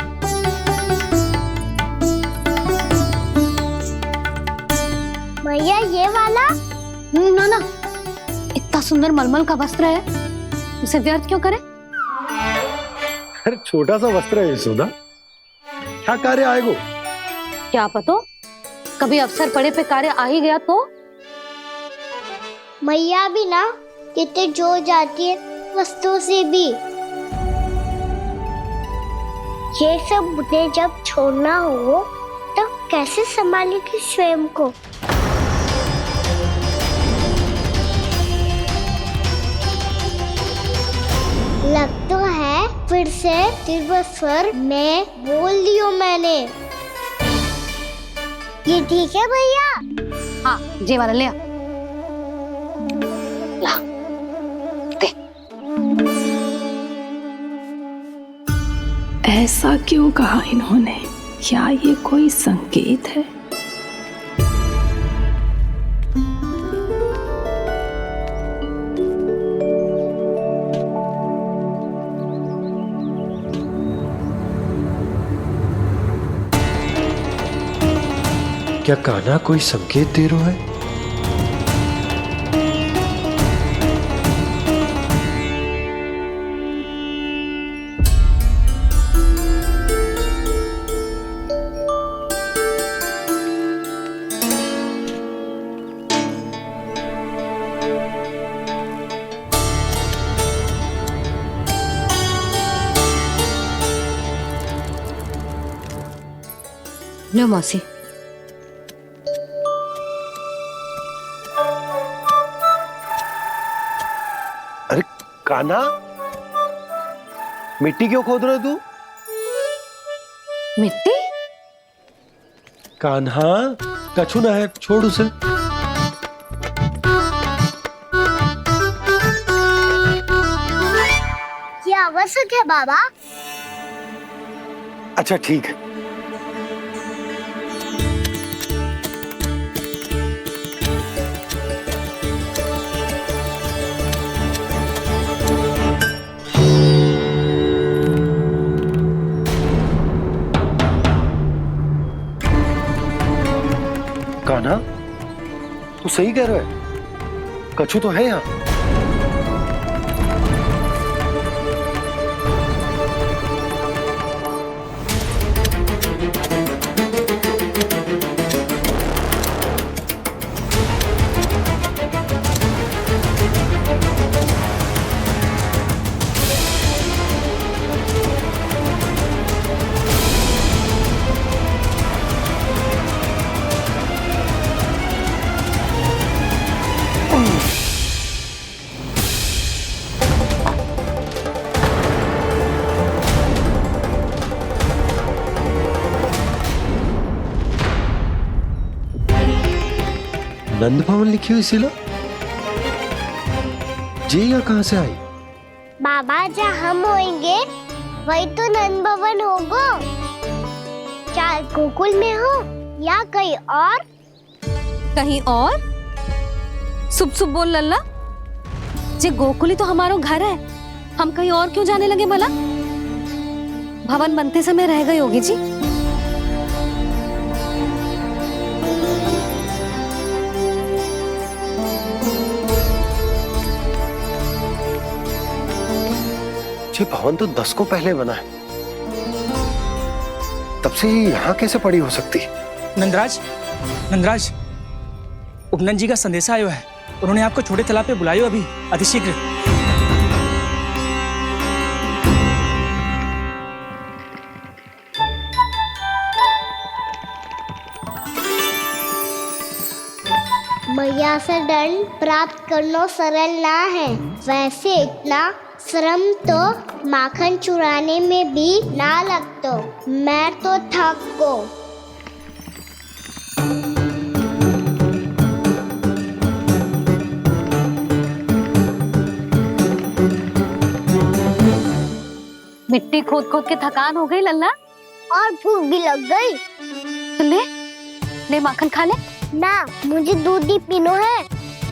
भैया ये वाला? ना ना, इतना सुंदर मलमल का वस्त्र है, उसे व्यर्थ क्यों करे? अरे छोटा सा वस्त्र है यशोदा, क्या कार्य आएगो? क्या पता, कभी अवसर पड़े पे कार्य आ ही गया तो। मैया भी ना कितने जोर जाती है वस्तुओं से भी। ये सब मुझे जब छोड़ना हो तो कैसे संभालेगी स्वयं को? लग तो है फिर से तीव्र स्वर में बोल दियो मैंने। ये ठीक है भैया? हाँ, ये वाला ले आ। ला, दे। ऐसा क्यों कहा इन्होंने? क्या ये कोई संकेत है? क्या कान्हा कोई संकेत दे रहा है? लो मौसी। अरे कान्हा, मिट्टी क्यों खोद रहे तू? मिट्टी? कान्हा, कछु ना है, छोड़ उसे। ये आवश्यक है बाबा। अच्छा ठीक है। कान्हा, तू सही कह रहा है, कछु तो है यहाँ। नंद भवन लिखी हुई सिला, जी यहाँ कहाँ से आई? बाबा जहाँ हम होंगे वही तो नंद भवन होगा। चाहे गोकुल में हो या कहीं और। कहीं और? सुब सुब बोल लल्ला, जे गोकुली तो हमारो घर है, हम कहीं और क्यों जाने लगे भला? भवन बनते समय रह गई होगी जी। ये भवन तो 10 को पहले बना है, तब से ये यहाँ कैसे पड़ी हो सकती? नंदराज, नंदराज, उपनंद जी का संदेशा आयो है। उन्होंने आपको छोटे तालाब पे बुलायो अभी, अतिशीघ्र। मैया से दंड प्राप्त करना सरल ना है, वैसे इतना श्रम तो माखन चुराने में भी ना लगतो। मैं तो थक गो। मिट्टी खोद खोद के थकान हो गई लल्ला, और भूख भी लग गई। तो ले ले माखन खा ले। ना, मुझे दूध ही पीनो है।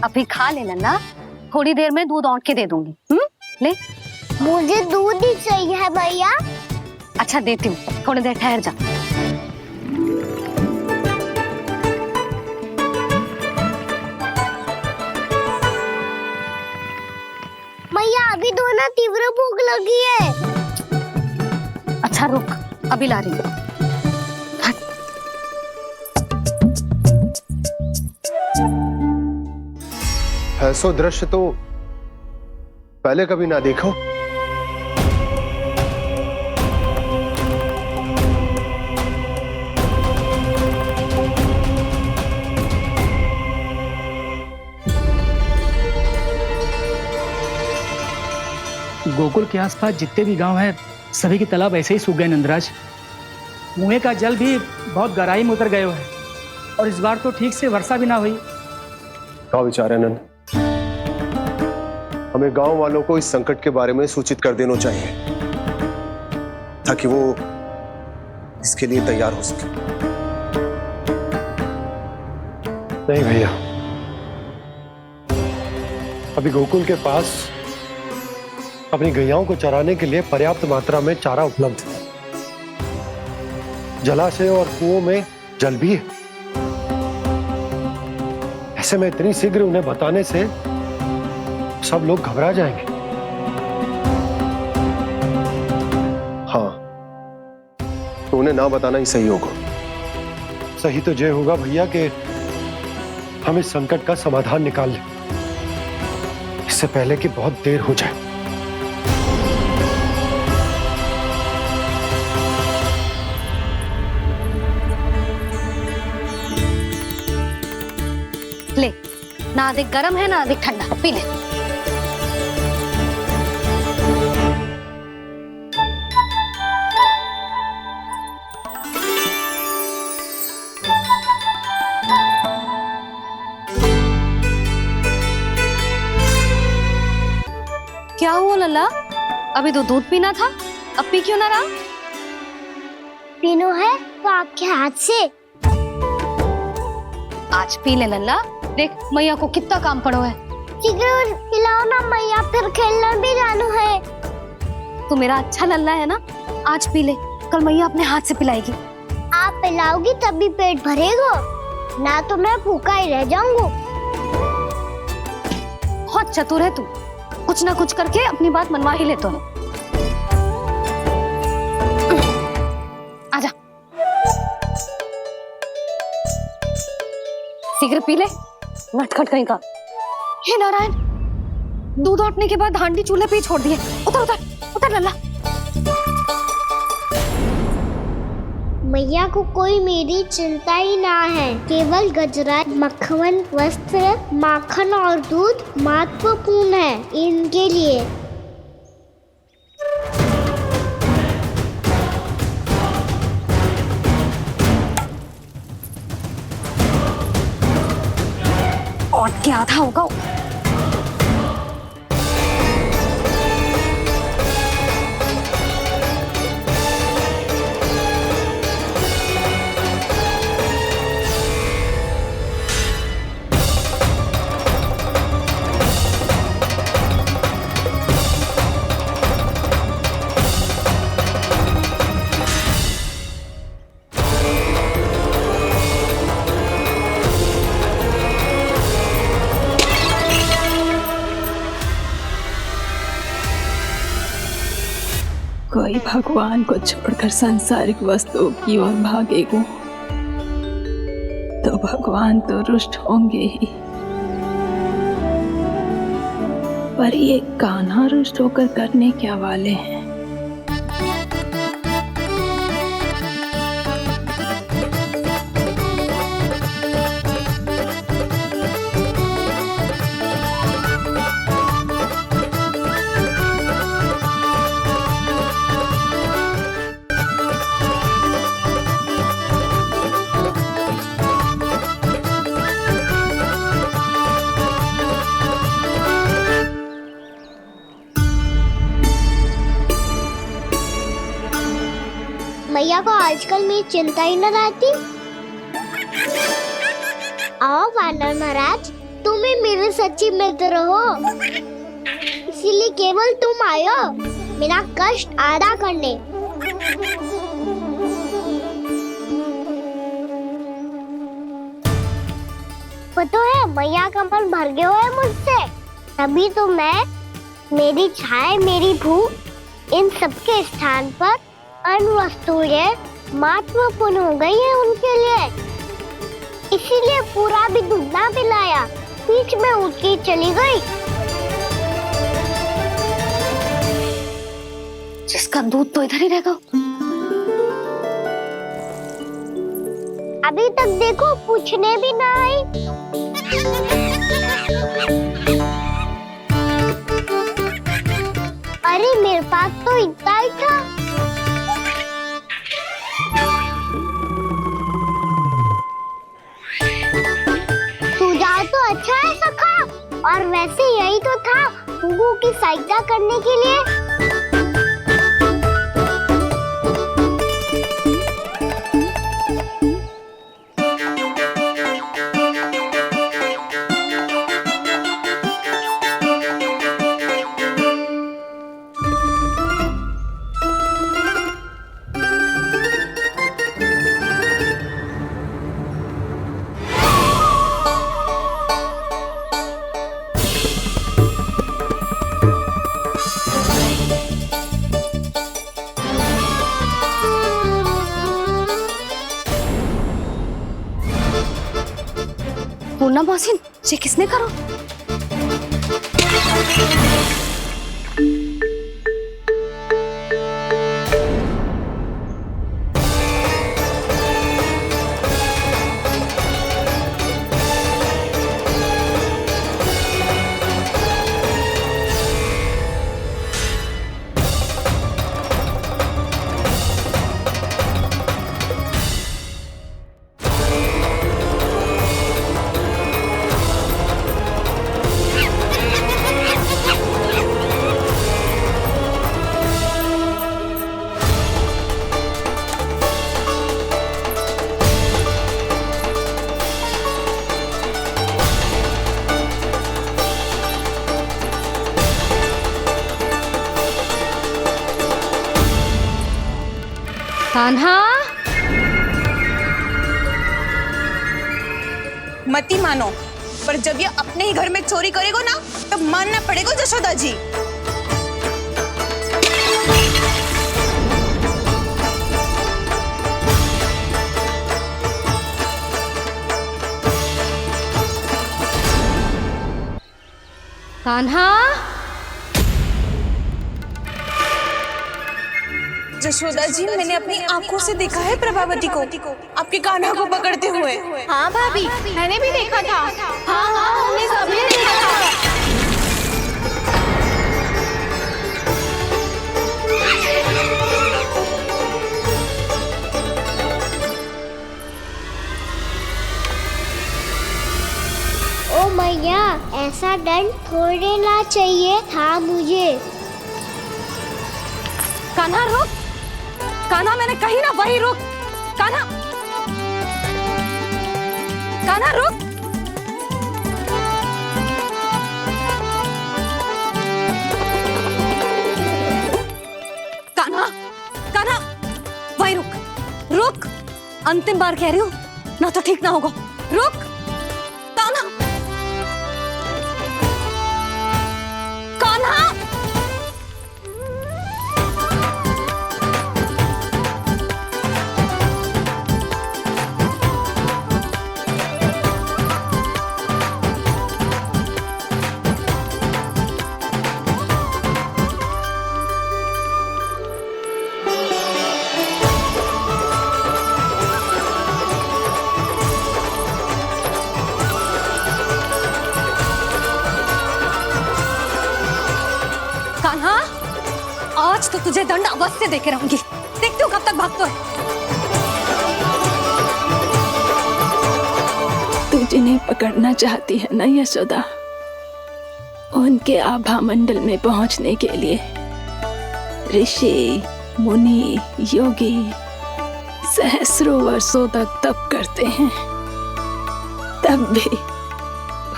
अभी खा ले लल्ला, थोड़ी देर में दूध औंट के दे दूंगी। ले। मुझे दूध ही चाहिए है भैया। अच्छा देती हूँ, थोड़ी देर ठहर जा। मैया अभी तो ना तीव्र भूख लगी है। अच्छा रुक, अभी ला रही हूँ। ऐसो दृश्य तो पहले कभी ना देखो। गोकुल के आसपास जितने भी गांव हैं, सभी के तालाब ऐसे ही सूख गए नंदराज। कुएं का जल भी बहुत गहराई में उतर गए है, और इस बार तो ठीक से वर्षा भी ना हुई। क्या विचार है नंद? हमें गांव वालों को इस संकट के बारे में सूचित कर देना चाहिए, ताकि वो इसके लिए तैयार हो सके। नहीं भैया, अभी गोकुल के पास अपनी गैयाओं को चराने के लिए पर्याप्त मात्रा में चारा उपलब्ध है। जलाशय और कुओं में जल भी है। ऐसे में इतनी शीघ्र उन्हें बताने से सब लोग घबरा जाएंगे। हाँ, तो उन्हें ना बताना ही सही होगा। सही तो ये होगा भैया कि हम इस संकट का समाधान निकाल लें, इससे पहले कि बहुत देर हो जाए। ले, ना अधिक गर्म है ना अधिक ठंडा, पी ले। क्या हुआ लल्ला? अभी तो दूध पीना था, अब पी क्यों ना रहा? पीनो है तो आपके हाथ से। आज पी ले लल्ला, देख मैया को कितना काम पड़ो है। शीघ्र पिलाओ ना मैया, फिर खेलना भी जानो है। तू मेरा अच्छा लल्ला है ना, आज पी ले, कल मैया अपने हाथ से पिलाएगी। आप पिलाओगी तभी पेट भरेगा, ना तो मैं भूखा ही रह जाऊंगा। बहुत चतुर है तू, कुछ ना कुछ करके अपनी बात मनवा ही लेता है। आजा, शीघ्र पी ले, नटखट कहीं का। हे नारायण, दूध औटने के बाद हांडी चूल्हे पे ही छोड़ दिए। उतर उतर उतर लल्ला। मैया को कोई मेरी चिंता ही ना है, केवल गजरा, मक्खन, वस्त्र, माखन और दूध महत्वपूर्ण है इनके लिए। और क्या था होगा? कोई भगवान को छोड़कर सांसारिक वस्तुओं की ओर भागेगा तो भगवान तो रुष्ट होंगे ही, पर ये कान्हा रुष्ट होकर करने क्या वाले हैं? मैया को आजकल मेरी चिंता ही न रहती। आओ वानर महाराज, तुम ही मेरे सच्ची मित्र हो, इसीलिए केवल तुम आयो मेरा कष्ट आधा करने। वो तो है मैया का मन भर गया है मुझसे, तभी तो मैं, मेरी छाया, मेरी भूख, इन सबके स्थान पर अन्य वस्तुएं महत्वपूर्ण हो गई है उनके लिए, इसीलिए पूरा भी दूध ना पिलाया, बीच में उठ के चली गई। जिसका दूध तो इधर ही रहेगा। अभी तक देखो पूछने भी ना आई। अरे मेरे पास तो इतना ही था। सुझाव तो अच्छा है सखा, और वैसे यही तो था हुगू की सहायता करने के लिए। पूर्णा मौसी, ये किसने करो? कान्हा, मती मानो, पर जब ये अपने ही घर में चोरी करेगा ना, तब मानना पड़ेगा जशोदा जी। कान्हा, जशोदा जी, मैंने अपनी आंखों से देखा है प्रभावती को आपके कान्हा को पकड़ते हुए। हाँ भाभी, मैंने भी देखा था। हाँ हाँ, हमने सभी देखा था। ओ मैया, ऐसा दंड थोड़े ना चाहिए था मुझे। कान्हा रुक, कान्हा मैंने कही ना वही रुक। कान्हा, कान्हा रुक। कान्हा, कान्हा वही रुक, रुक। अंतिम बार कह रही हूँ, ना तो ठीक ना होगा। रुक कान्हा, कान्हा, आज तो तुझे दंड अवश्य देके रहूंगी। देखती हूँ कब तक भागते है। तू जिन्हें पकड़ना चाहती है ना यशोदा, उनके आभा मंडल में पहुंचने के लिए ऋषि, मुनि, योगी सहस्रों वर्षों तक तप करते हैं, तब भी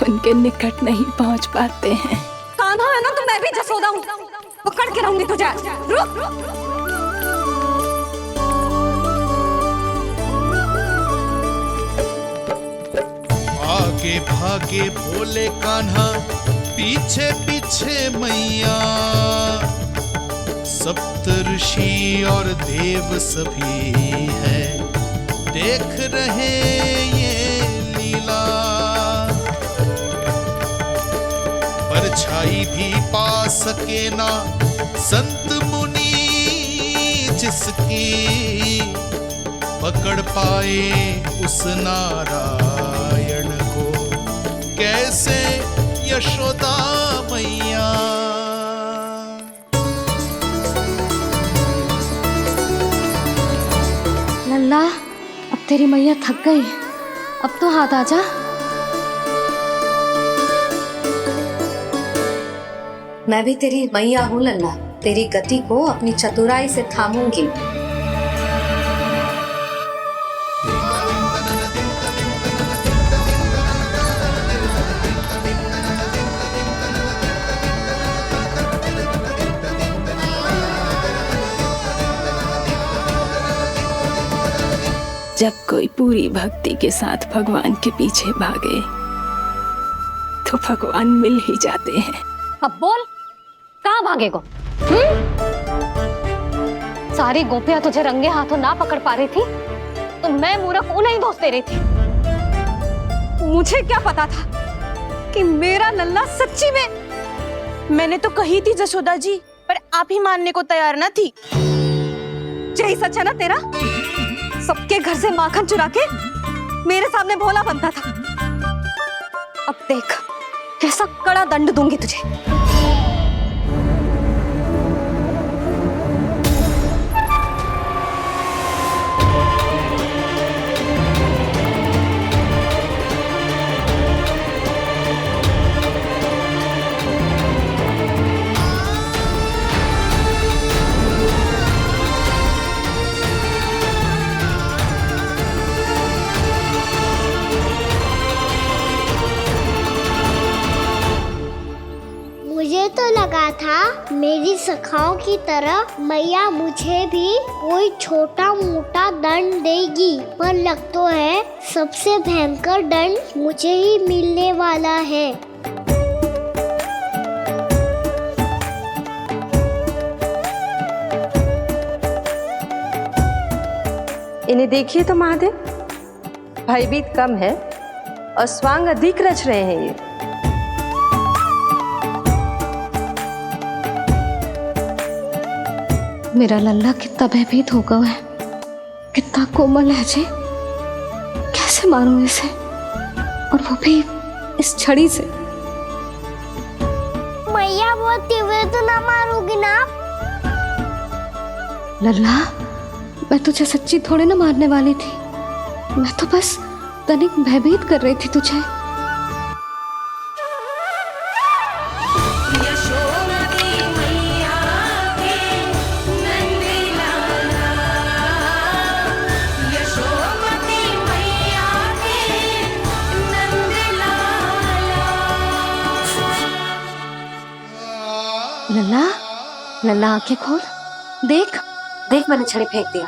उनके निकट नहीं पहुंच पाते हैं। कान्हा है ना, तो मैं भी जसोदा हूँ, पकड़ के रहूंगी तुझे। रुक। आगे भागे भोले कान्हा, पीछे पीछे मैया, सप्त ऋषि और देव सभी है, देख रहे ये लीला। परछाई भी पा सके ना संत मुनि, जिसकी पकड़ पाए उस नारायण को, कैसे यशोदा मैया। लल्ला, अब तेरी मैया थक गई, अब तो हाथ आजा। मैं भी तेरी मैया हूँ लल्ला, तेरी गति को अपनी चतुराई से थामूंगी। जब कोई पूरी भक्ति के साथ भगवान के पीछे भागे तो भगवान मिल ही जाते हैं। अब बोल, कहाँ भागेगो? सारी गोपियां तुझे रंगे हाथों ना पकड़ पा रही थी तो मैं मूर्ख उन्हें ही दोष दे रही थी। मुझे क्या पता था कि मेरा लल्ला सच्ची में। मैंने तो कही थी जसोदा जी, पर आप ही मानने को तैयार ना थी। यही सच है ना तेरा? सबके घर से माखन चुरा के मेरे सामने भोला बनता था। अब देख कैसा कड़ा दंड दूंगी तुझे। मुझे तो लगा था मेरी सखाओं की तरह मैया मुझे भी कोई छोटा मोटा दंड देगी, पर लग तो है सबसे भयंकर दंड मुझे ही मिलने वाला है। इन्हें देखिए तो महादेव, भयभीत कम है और स्वांग अधिक रच रहे हैं ये। मेरा लल्ला कितना भयभीत होगा है, कितना कोमल है जी। कैसे मारूं इसे, और वो भी इस छड़ी से। मैया बहुत तीव्र तो ना मारोगी ना? लल्ला, मैं तुझे सच्ची थोड़े ना मारने वाली थी, मैं तो बस तनिक भयभीत कर रही थी तुझे। लल्ला, लल्ला आंखें खोल, देख देख मैंने छड़ी फेंक दिया।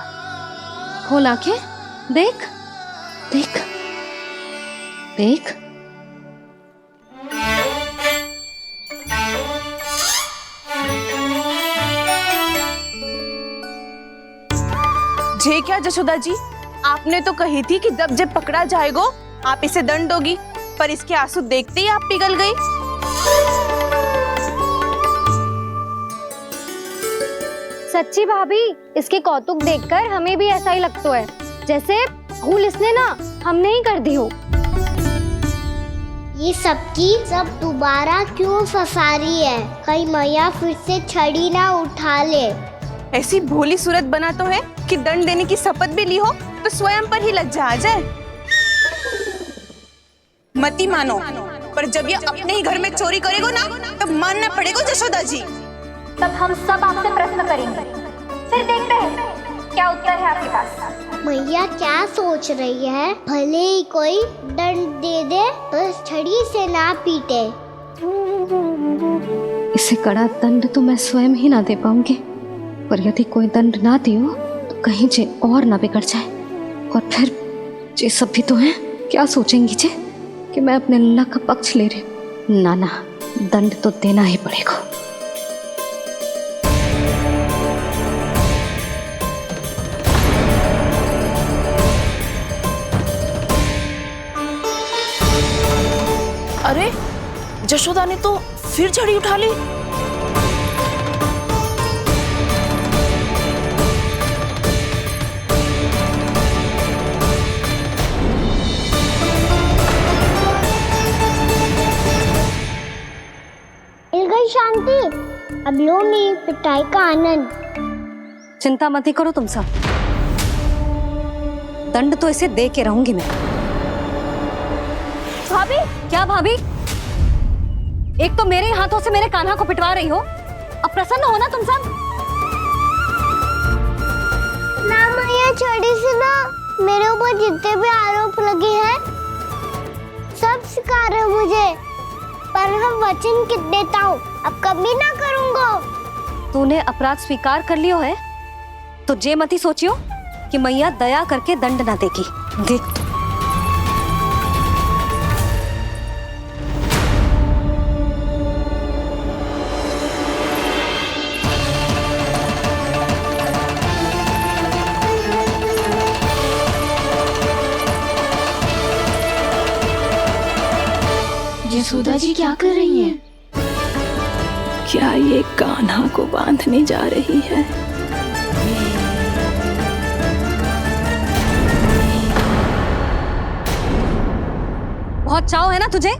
खोल आंखें, देख देख देख। जे क्या जसोदा जी, आपने तो कही थी कि जब पकड़ा जाएगा आप इसे दंड दोगी, पर इसके आंसू देखते ही आप पिघल गई। सच्ची भाभी, इसके कौतुक देखकर हमें भी ऐसा ही लगता है, जैसे भूल इसने ना हमने ही कर दी हो। ये सबकी सब दोबारा क्यों फंसा रही है? कहीं मैया फिर से छड़ी ना उठा ले। ऐसी भोली सूरत बना तो है कि दंड देने की शपथ भी ली हो तो स्वयं पर ही लज्जा आ जाए। मती मानो, पर जब ये अपने ही घर में चोरी करेगो ना तब मानना पड़ेगा जशोदा जी। तब हम सब आपसे प्रश्न करेंगे, फिर देखते हैं क्या उत्तर है आपके पास। मैया क्या सोच रही है? भले ही कोई दंड दे दे, बस छड़ी से ना पीटे। इसे कड़ा दंड तो मैं स्वयं ही ना दे पाऊंगी, पर यदि कोई दंड ना दियो तो कहीं जे और ना बिगड़ जाए, और फिर जे सब भी तो हैं, क्या सोचेंगी जे कि मैं अपने अल्लाह का पक्ष ले रही हूँ। ना ना, दंड तो देना ही पड़ेगा। अरे जशोदा ने तो फिर छड़ी उठा ली। मिल गई शांति, अब लो मेरी पिटाई का आनंद। चिंता मत ही करो तुम सब, दंड तो इसे दे के रहूंगी मैं। भाभी, क्या भाभी? एक तो मेरे हाथों से मेरे कान्हा को पिटवा रही हो, अब प्रसन्न हो ना तुम सब? ना मैया, छड़ी से ना मेरे ऊपर जितने भी आरोप लगे हैं सब स्वीकार है मुझे, पर हम वचन कित देता हूँ, अब कभी ना करूँगा। तूने अपराध स्वीकार कर लियो है तो जे मत ही सोचियो कि मैया दया करके दंड ना देगी। देख यशोदा जी क्या कर रही हैं? क्या ये कान्हा को बांधने जा रही है? बहुत चाव है ना तुझे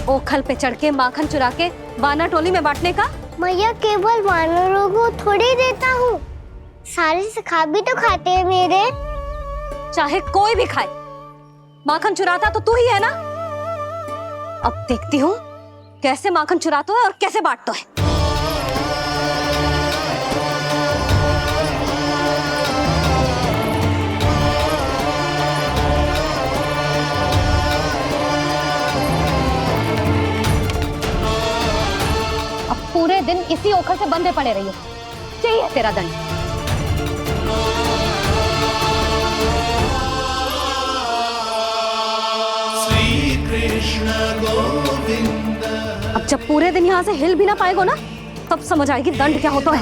ओखल पे चढ़ के माखन चुरा के वानर टोली में बांटने का? मैया, केवल वानरों को थोड़ी देता हूँ, सारे सखा भी तो खाते हैं मेरे। चाहे कोई भी खाए, माखन चुराता तो तू ही है ना। अब देखती हूँ कैसे माखन चुराता है और कैसे बांटता है। अब पूरे दिन इसी ओखल से बंधे पड़े रहिए, चाहिए तेरा दंड। अब जब पूरे दिन यहाँ से हिल भी ना पाएगो ना, तब समझ आएगी दंड क्या होता है।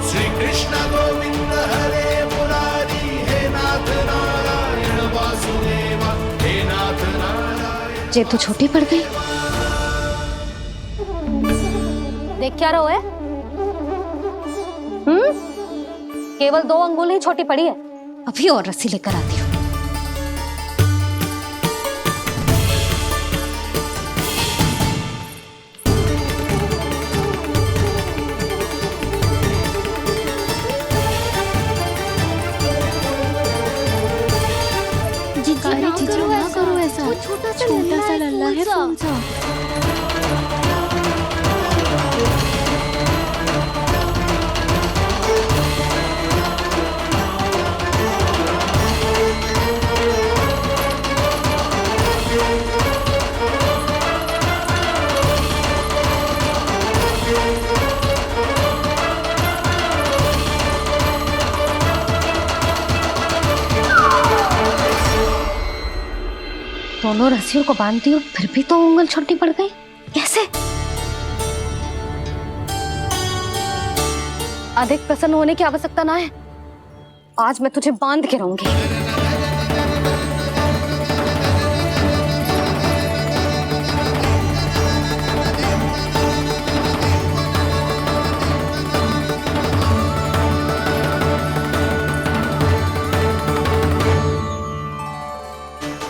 श्री कृष्ण गोविंद हरे मुरारी, हे नाथ नारायण वासुदेव, हे नाथ नारायण। जे तो छोटी पड़ गई। देख क्या रहो है? केवल 2 अंगुल ही छोटी पड़ी है, अभी और रस्सी लेकर आती हूँ। जीजू ना करो ऐसा, छोटा सा लल्ला है फूल सा। दोनों रस्सियों को बांधती हूँ, फिर भी तो उंगल छोटी पड़ गई। कैसे? अधिक प्रसन्न होने की आवश्यकता ना है, आज मैं तुझे बांध के रहूंगी।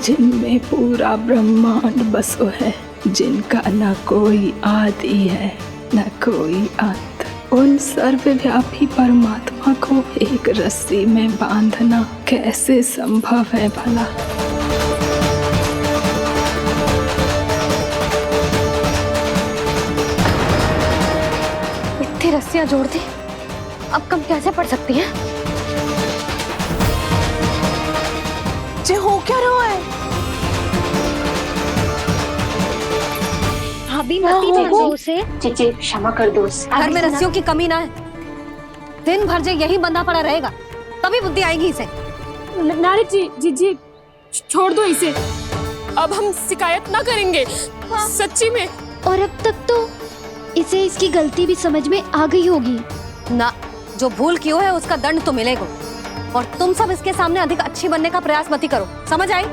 जिनमें पूरा ब्रह्मांड बसो है, जिनका न कोई आदि है न कोई अंत, उन सर्वव्यापी परमात्मा को एक रस्सी में बांधना कैसे संभव है भला? इतनी रस्सियां जोड़ दी, अब कम कैसे पड़ सकती हैं? जे हो क्या रहा है? भाभी मती बांधो उसे। जी क्षमा कर दो उसे। घर में रस्सियों की कमी ना है। दिन भर जे यही बंधा पड़ा रहेगा तभी बुद्धि आएगी इसे। नारी जी छोड़ दो इसे। अब हम शिकायत ना करेंगे। सच्ची में। और अब तक तो इसे इसकी गलती भी समझ में आ गई होगी ना। जो भूल किया है उसका दंड तो मिलेगा। और तुम सब इसके सामने अधिक अच्छी बनने का प्रयास मत करो, समझ आई?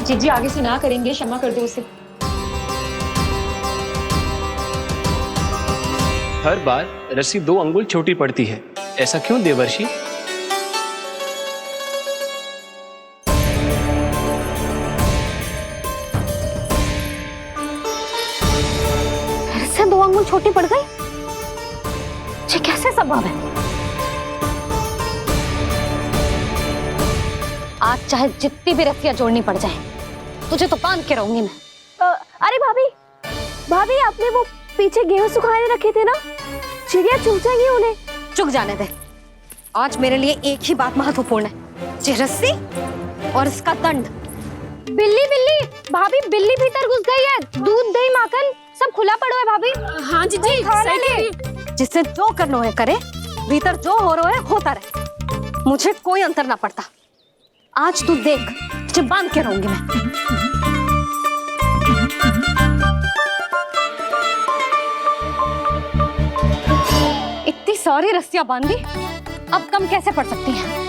जी आगे से ना करेंगे, क्षमा कर दो उसे। हर बार रस्सी 2 अंगुल छोटी पड़ती है, ऐसा क्यों देवर्षि? फिर से 2 अंगुल छोटी पड़ गई? ये कैसे संभव है? आज चाहे जितनी भी रस्सियां जोड़नी पड़ जाए, तुझे तो बांध के रहूंगी मैं। अरे भाभी आपने वो पीछे गेहूं सुखाने रखे थे ना, चिड़िया चुग जाएंगी उन्हें। चुग जाने दे। आज मेरे लिए एक ही बात महत्वपूर्ण है, ये रस्सी और इसका दंड। बिल्ली भाभी, बिल्ली भीतर घुस गई है। दूध दही माखन सब खुला पड़ा है भाभी। हाँ जी सही कह रही है। जिससे जो करना है करे, भीतर जो हो रहा है होता रहे, मुझे कोई अंतर ना पड़ता। आज तू देख, तुझे बांध के रहूंगी मैं। इतनी सारी रस्सियां बांधी, अब कम कैसे पड़ सकती हैं?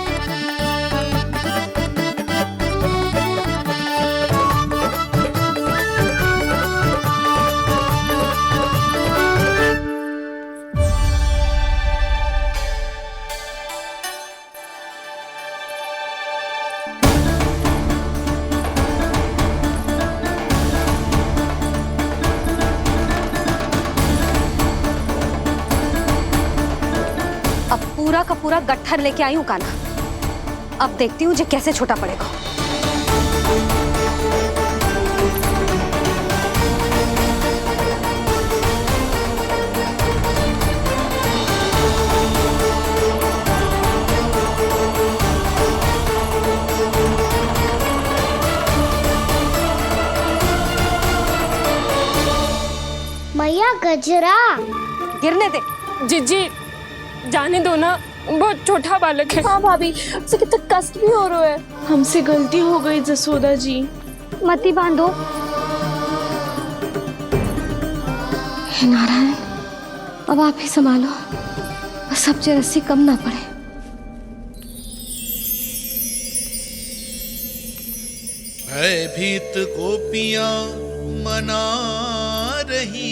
पूरा का पूरा गट्ठर लेके आई हूँ कान्हा। अब देखती हूँ जे कैसे छोटा पड़ेगा। मैया गजरा गिरने दे। जी जाने दो ना, बहुत छोटा बालक है। हाँ भाभी, उसे कितना कष्ट भी हो रहा है। हमसे गलती हो गई जसोदा जी। मती बांधो। हे नारायण, अब आप ही संभालो, बस अब जे रस्सी कम ना पड़े। भयभीत गोपियां मना रही,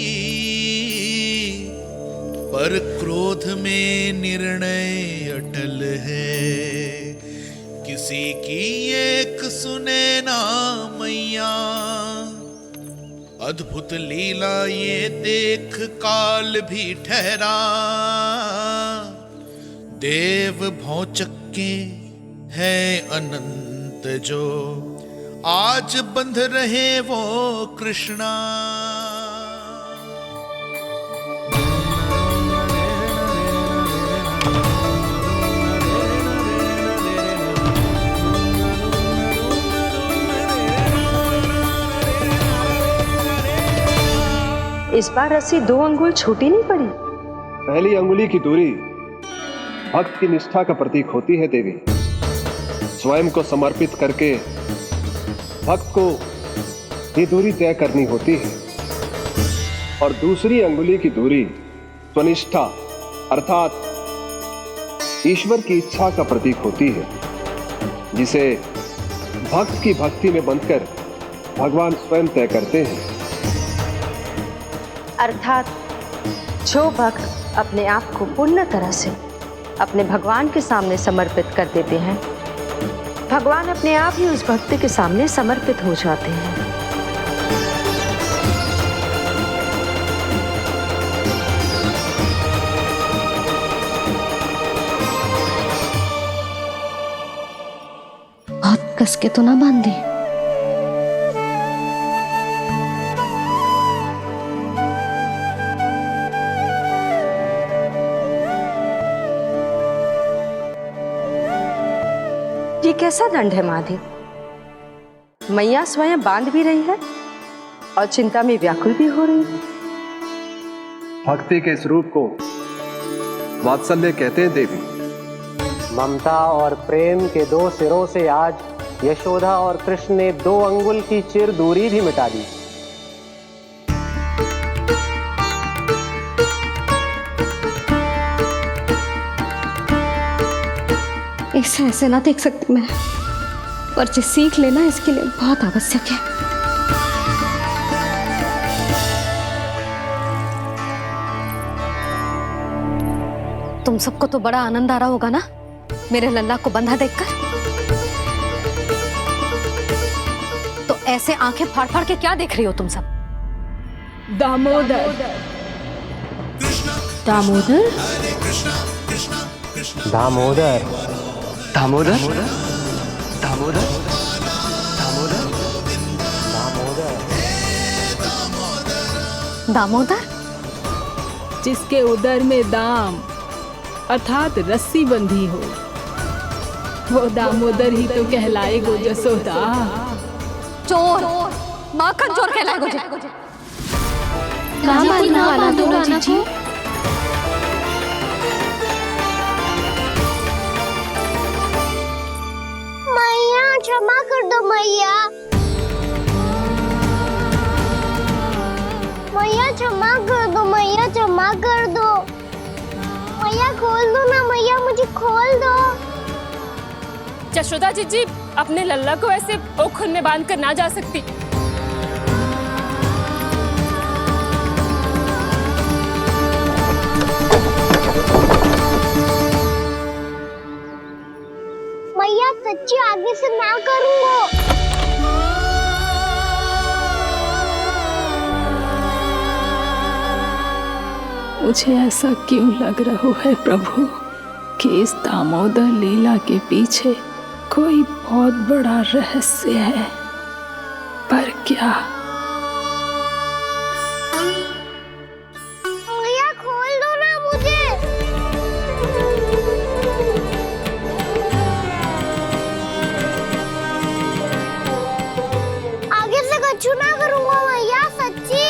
पर क्रोध में निर्णय अटल है। किसी की एक सुने ना मैया, अद्भुत लीला ये देख काल भी ठहरा। देव भौचक्के है अनंत जो, आज बंध रहे वो कृष्णा। इस बार रस्सी 2 अंगुल छोटी नहीं पड़ी। पहली अंगुली की दूरी भक्त की निष्ठा का प्रतीक होती है देवी। स्वयं को समर्पित करके भक्त को ये दूरी तय करनी होती है। और दूसरी अंगुली की दूरी स्वनिष्ठा अर्थात ईश्वर की इच्छा का प्रतीक होती है, जिसे भक्त की भक्ति में बंधकर भगवान स्वयं तय करते हैं। अर्थात जो भक्त अपने आप को पूर्ण तरह से अपने भगवान के सामने समर्पित कर देते हैं, भगवान अपने आप ही उस भक्त के सामने समर्पित हो जाते हैं। कस के तो ना बांध दी। ये कैसा दंड है माधे? मैया स्वयं बांध भी रही है और चिंता में व्याकुल भी हो रही है। भक्ति के स्वरूप को वात्सल्य कहते हैं देवी। ममता और प्रेम के दो सिरों से आज यशोदा और कृष्ण ने 2 अंगुल की चिर दूरी भी मिटा दी। इसे ऐसे ना देख सकती मैं, पर जो सीख लेना इसके लिए बहुत आवश्यक है। तुम सबको तो बड़ा आनंद आ रहा होगा ना मेरे लल्ला को बंधा देखकर। तो ऐसे आंखें फाड़ फाड़ के क्या देख रही हो तुम सब? दामोदर। दामोदर? दामोदर। दामोदर? दामोदर? दामोदर? जिसके उदर में दाम अर्थात रस्सी बंधी हो, वो दामोदर ही तो कहलाएगो जसोदा। चोर, माखन चोर कहलाएगो जी। कहाँ मारना वाला दो जी? मैया क्षमा कर दो मैया। मैया क्षमा कर दो, मैया क्षमा कर दो। मैया खोल दो ना मैया, मुझे खोल दो। यशोदा जी अपने लल्ला को ऐसे ओखल में बांध कर ना जा सकती। मैया सच्ची आगे से ना करूंगा। मुझे ऐसा क्यों लग रहा है प्रभु कि इस दामोदर लीला के पीछे कोई बहुत बड़ा रहस्य है, पर क्या? मैया खोल दो ना मुझे। आगे से कछु ना करूंगा मैया, सच्ची।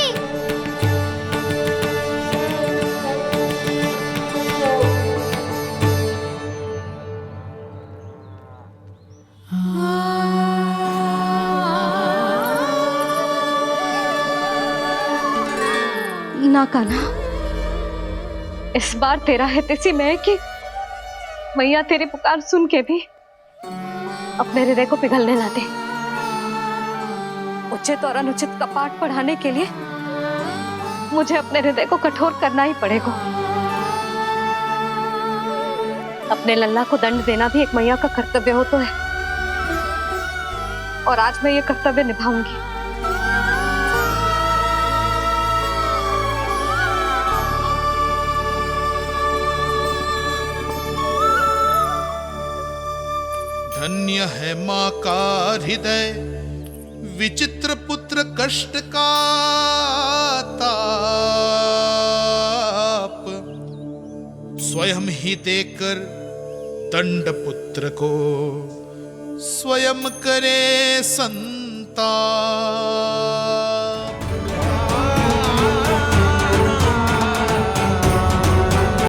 ना कान्हा, इस बार तेरा है तेसी में कि मैया तेरी पुकार सुन के भी अपने हृदय को पिघलने ना दे। उचित और अनुचित का पाठ पढ़ाने के लिए मुझे अपने हृदय को कठोर करना ही पड़ेगा। अपने लल्ला को दंड देना भी एक मैया का कर्तव्य हो तो है, और आज मैं ये कर्तव्य निभाऊंगी। धन्य है माँ का हृदय, विचित्र पुत्र कष्ट का ताप, स्वयं ही देकर दंड पुत्र को स्वयं करे संताप।